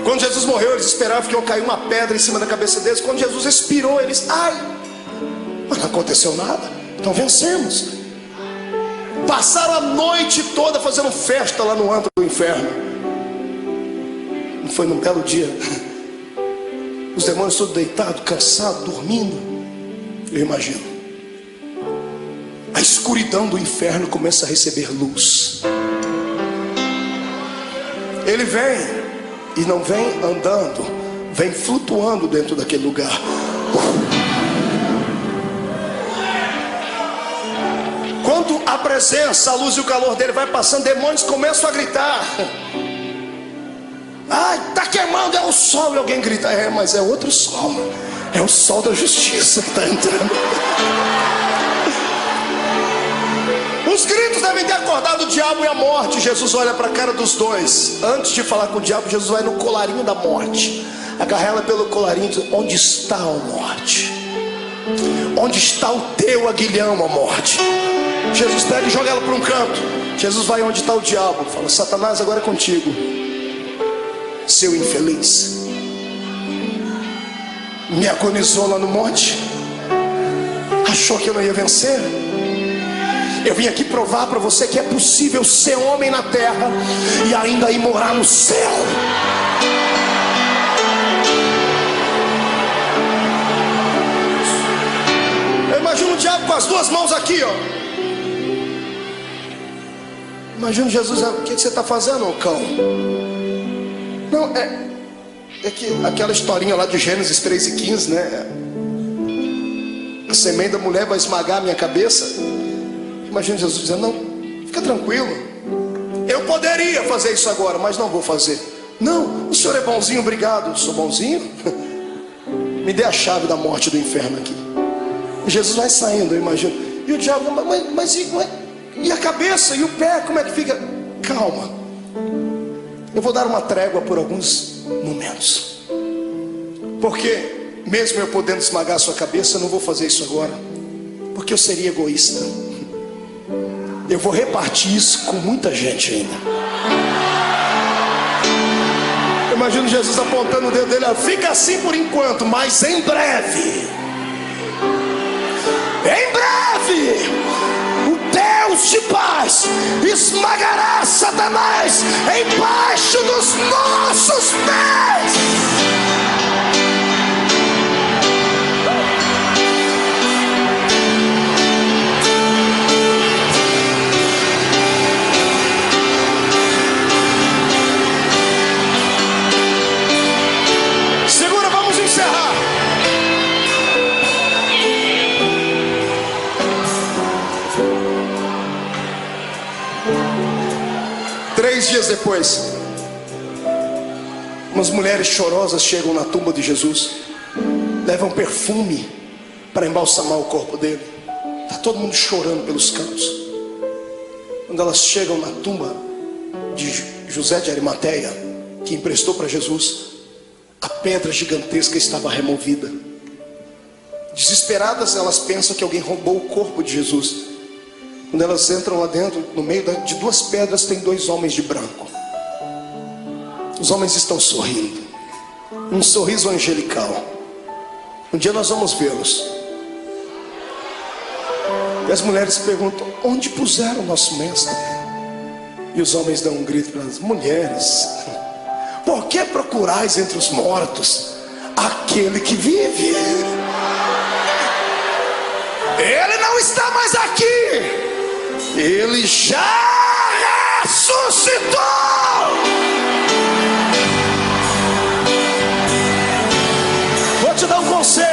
Quando Jesus morreu, eles esperavam que ia cair uma pedra em cima da cabeça deles. Quando Jesus expirou, eles, ai, mas não aconteceu nada, então vencemos. Passaram a noite toda fazendo festa lá no antro do inferno. Não foi num belo dia, os demônios todos deitados, cansados, dormindo. Eu imagino, a escuridão do inferno começa a receber luz. Ele vem, e não vem andando, vem flutuando dentro daquele lugar. Quando a presença, a luz e o calor dele vai passando, demônios começam a gritar. Ai, está queimando, é o sol. E alguém grita, é, mas é outro sol. É o sol da justiça que está entrando. Os gritos devem ter acordado o diabo e a morte. Jesus olha para a cara dos dois. Antes de falar com o diabo, Jesus vai no colarinho da morte, agarra ela pelo colarinho e diz, onde está a morte? Onde está o teu aguilhão, a morte? Jesus pega e joga ela para um canto. Jesus vai onde está o diabo, fala, Satanás, agora é contigo, seu infeliz. Me agonizou lá no monte, achou que eu não ia vencer. Eu vim aqui provar para você que é possível ser homem na terra e ainda ir morar no céu. Eu imagino o diabo com as duas mãos aqui, ó. Imagina Jesus, o que você está fazendo, ô cão? Não, é que aquela historinha lá de Gênesis 3:15, né? A semente da mulher vai esmagar a minha cabeça. Imagina Jesus dizendo, não, fica tranquilo, eu poderia fazer isso agora, mas não vou fazer. Não, o senhor é bonzinho, obrigado. Sou bonzinho? Me dê a chave da morte do inferno aqui. E Jesus vai saindo, eu imagino. E o diabo, mas e a cabeça e o pé, como é que fica? Calma, eu vou dar uma trégua por alguns momentos, porque mesmo eu podendo esmagar a sua cabeça, eu não vou fazer isso agora, porque eu seria egoísta. Eu vou repartir isso com muita gente ainda. Eu imagino Jesus apontando o dedo dele, fica assim por enquanto, mas em breve, o Deus de paz esmagará Satanás embaixo dos nossos pés. Segura, vamos encerrar. Três dias depois, umas mulheres chorosas chegam na tumba de Jesus, levam perfume para embalsamar o corpo dele. Está todo mundo chorando pelos cantos. Quando elas chegam na tumba de José de Arimateia, que emprestou para Jesus, a pedra gigantesca estava removida. Desesperadas, elas pensam que alguém roubou o corpo de Jesus. Quando elas entram lá dentro, no meio de duas pedras tem dois homens de branco. Os homens estão sorrindo, um sorriso angelical. Um dia nós vamos vê-los. E as mulheres perguntam, onde puseram o nosso mestre? E os homens dão um grito para elas, mulheres, por que procurais entre os mortos aquele que vive? Ele não está mais aqui, ele já ressuscitou. Vou te dar um conselho.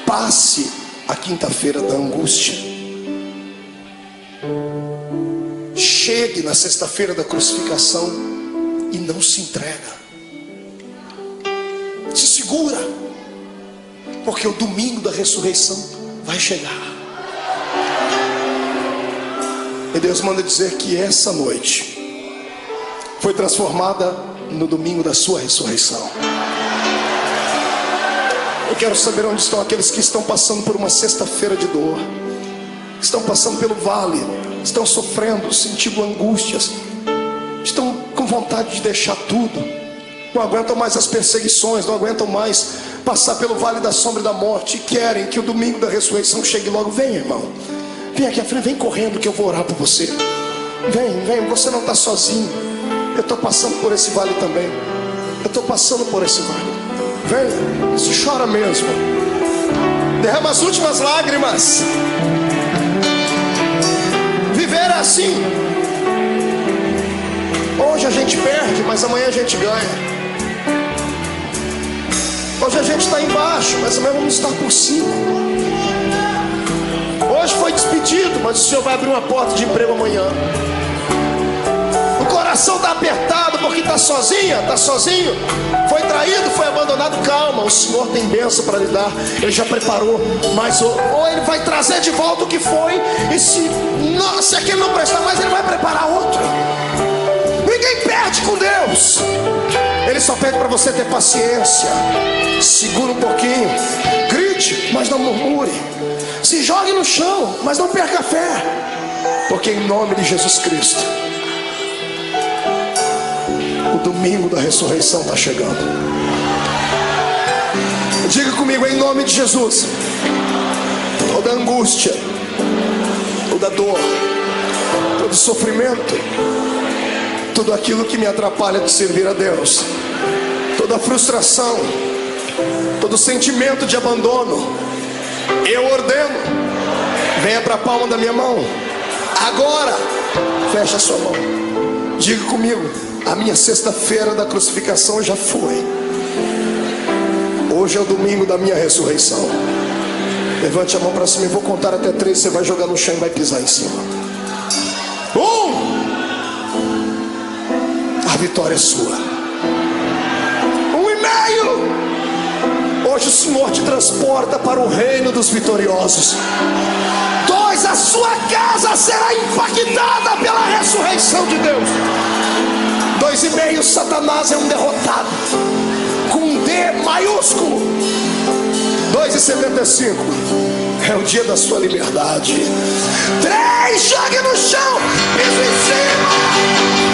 Passe a quinta-feira da angústia. Chegue na sexta-feira da crucificação e não se entrega. Se segura, porque o domingo da ressurreição vai chegar. E Deus manda dizer que essa noite foi transformada no domingo da sua ressurreição. Eu quero saber onde estão aqueles que estão passando por uma sexta-feira de dor, estão passando pelo vale, estão sofrendo, sentindo angústias, estão com vontade de deixar tudo, não aguentam mais as perseguições, não aguentam mais passar pelo vale da sombra e da morte, e querem que o domingo da ressurreição chegue logo. Vem, irmão, vem aqui à frente, vem correndo que eu vou orar por você. Vem, você não está sozinho. Eu estou passando por esse vale também. Eu estou passando por esse vale. Vem, se chora mesmo, derrama as últimas lágrimas. Viver é assim. Hoje a gente perde, mas amanhã a gente ganha. Hoje a gente está embaixo, mas amanhã vamos estar por cima. Hoje foi despedido, mas o Senhor vai abrir uma porta de emprego amanhã. O coração está apertado porque está sozinha, está sozinho, foi traído, foi abandonado. Calma, o Senhor tem bênção para lhe dar. Ele já preparou, mas ou Ele vai trazer de volta o que foi. E se aquele não prestar mais, Ele vai preparar outro. Ninguém perde com Deus. Ele só pede para você ter paciência. Segura um pouquinho, grite, mas não murmure. Se jogue no chão, mas não perca a fé, porque em nome de Jesus Cristo, o domingo da ressurreição está chegando. Diga comigo, em nome de Jesus. Toda angústia, toda dor, todo sofrimento, tudo aquilo que me atrapalha de servir a Deus, toda frustração, todo sentimento de abandono, eu ordeno, venha para a palma da minha mão. Agora, fecha a sua mão. Diga comigo, a minha sexta-feira da crucificação já foi. Hoje é o domingo da minha ressurreição. Levante a mão para cima, eu vou contar até 3. Você vai jogar no chão e vai pisar em cima. 1. A vitória é sua. 1,5. Hoje o Senhor te transporta para o reino dos vitoriosos. 2. A sua casa será impactada pela ressurreição de Deus. 2,5. Satanás é um derrotado, com um D maiúsculo. 2,75. É o dia da sua liberdade. 3. Jogue no chão, piso em cima.